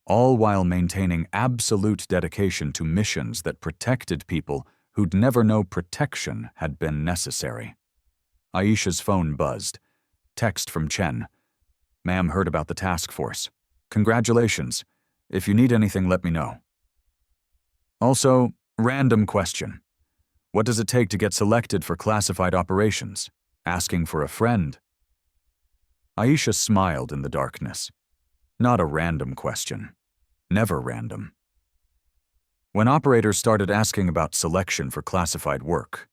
all while maintaining absolute dedication to missions that protected people who'd never know protection had been necessary. Aisha's phone buzzed. Text from Chen. "Ma'am, heard about the task force. Congratulations. If you need anything, let me know. Also, random question. What does it take to get selected for classified operations? Asking for a friend." Aisha smiled in the darkness. Not a random question. Never random. When operators started asking about selection for classified work,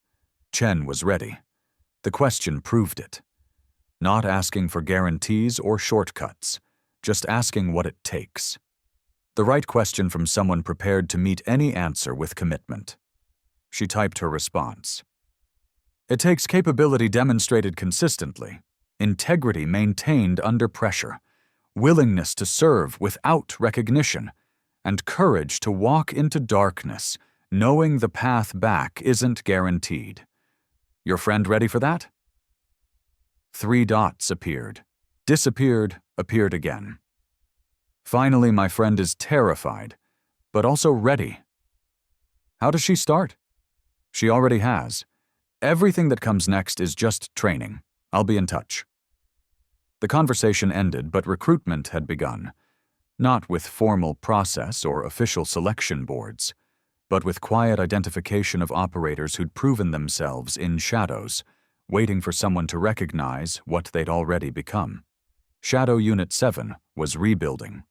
Chen was ready. The question proved it. Not asking for guarantees or shortcuts, just asking what it takes. The right question from someone prepared to meet any answer with commitment. She typed her response. It takes capability demonstrated consistently, integrity maintained under pressure, willingness to serve without recognition, and courage to walk into darkness, knowing the path back isn't guaranteed. Your friend ready for that? 3 dots appeared, disappeared, appeared again. Finally, my friend is terrified, but also ready. How does she start? She already has. Everything that comes next is just training. I'll be in touch. The conversation ended, but recruitment had begun. Not with formal process or official selection boards, but with quiet identification of operators who'd proven themselves in shadows, waiting for someone to recognize what they'd already become. Shadow Unit 7 was rebuilding,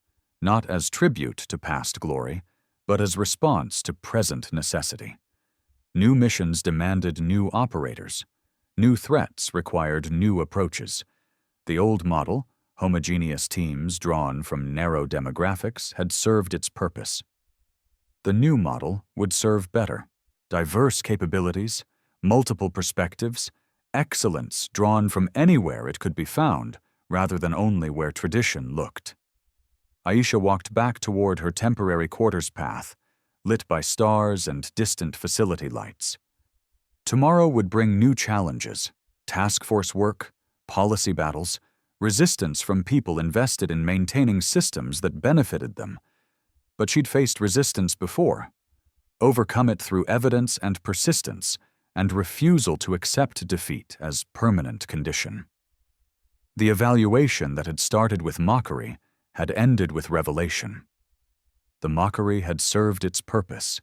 not as tribute to past glory, but as response to present necessity. New missions demanded new operators. New threats required new approaches. The old model, homogeneous teams drawn from narrow demographics, had served its purpose. The new model would serve better. Diverse capabilities, multiple perspectives, excellence drawn from anywhere it could be found, rather than only where tradition looked. Aisha walked back toward her temporary quarters path, lit by stars and distant facility lights. Tomorrow would bring new challenges, task force work, policy battles, resistance from people invested in maintaining systems that benefited them. But she'd faced resistance before, overcome it through evidence and persistence, and refusal to accept defeat as permanent condition. The evaluation that had started with mockery had ended with revelation. The mockery had served its purpose,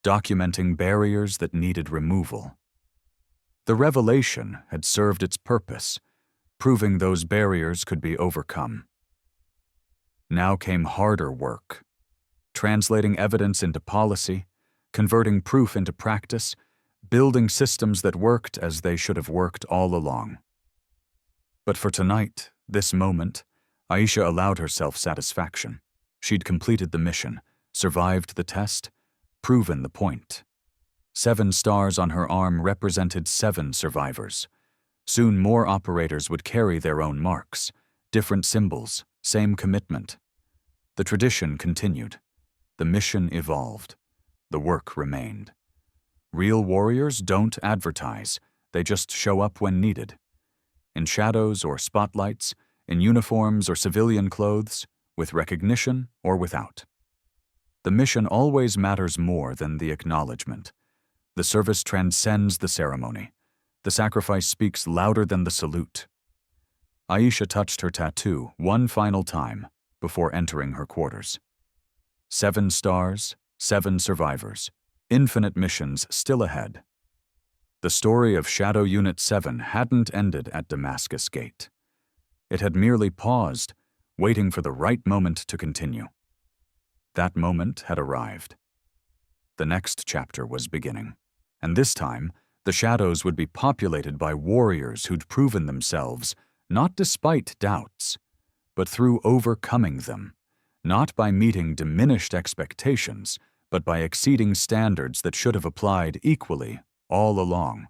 documenting barriers that needed removal. The revelation had served its purpose, proving those barriers could be overcome. Now came harder work. Translating evidence into policy, converting proof into practice, building systems that worked as they should have worked all along. But for tonight, this moment, Aisha allowed herself satisfaction. She'd completed the mission, survived the test, proven the point. 7 stars on her arm represented 7 survivors. Soon more operators would carry their own marks, different symbols, same commitment. The tradition continued. The mission evolved. The work remained. Real warriors don't advertise, they just show up when needed. In shadows or spotlights, in uniforms or civilian clothes, with recognition or without. The mission always matters more than the acknowledgement. The service transcends the ceremony. The sacrifice speaks louder than the salute. Aisha touched her tattoo one final time before entering her quarters. 7 stars, 7 survivors, infinite missions still ahead. The story of Shadow Unit 7 hadn't ended at Damascus Gate. It had merely paused, waiting for the right moment to continue. That moment had arrived. The next chapter was beginning, and this time, the shadows would be populated by warriors who'd proven themselves, not despite doubts, but through overcoming them, not by meeting diminished expectations, but by exceeding standards that should have applied equally all along,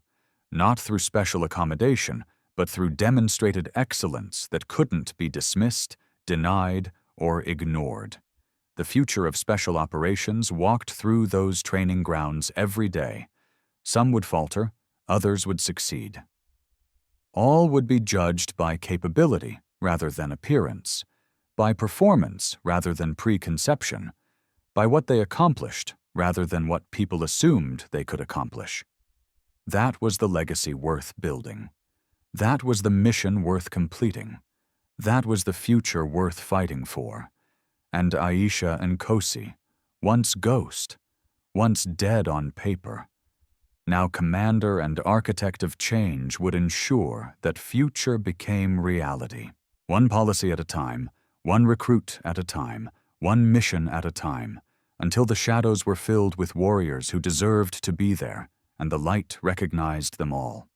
not through special accommodation, but through demonstrated excellence that couldn't be dismissed, denied, or ignored. The future of special operations walked through those training grounds every day. Some would falter, others would succeed. All would be judged by capability rather than appearance, by performance rather than preconception, by what they accomplished rather than what people assumed they could accomplish. That was the legacy worth building. That was the mission worth completing. That was the future worth fighting for. And Aisha and Kosi, once ghost, once dead on paper, now commander and architect of change, would ensure that future became reality. One policy at a time, one recruit at a time, one mission at a time, until the shadows were filled with warriors who deserved to be there, and the light recognized them all.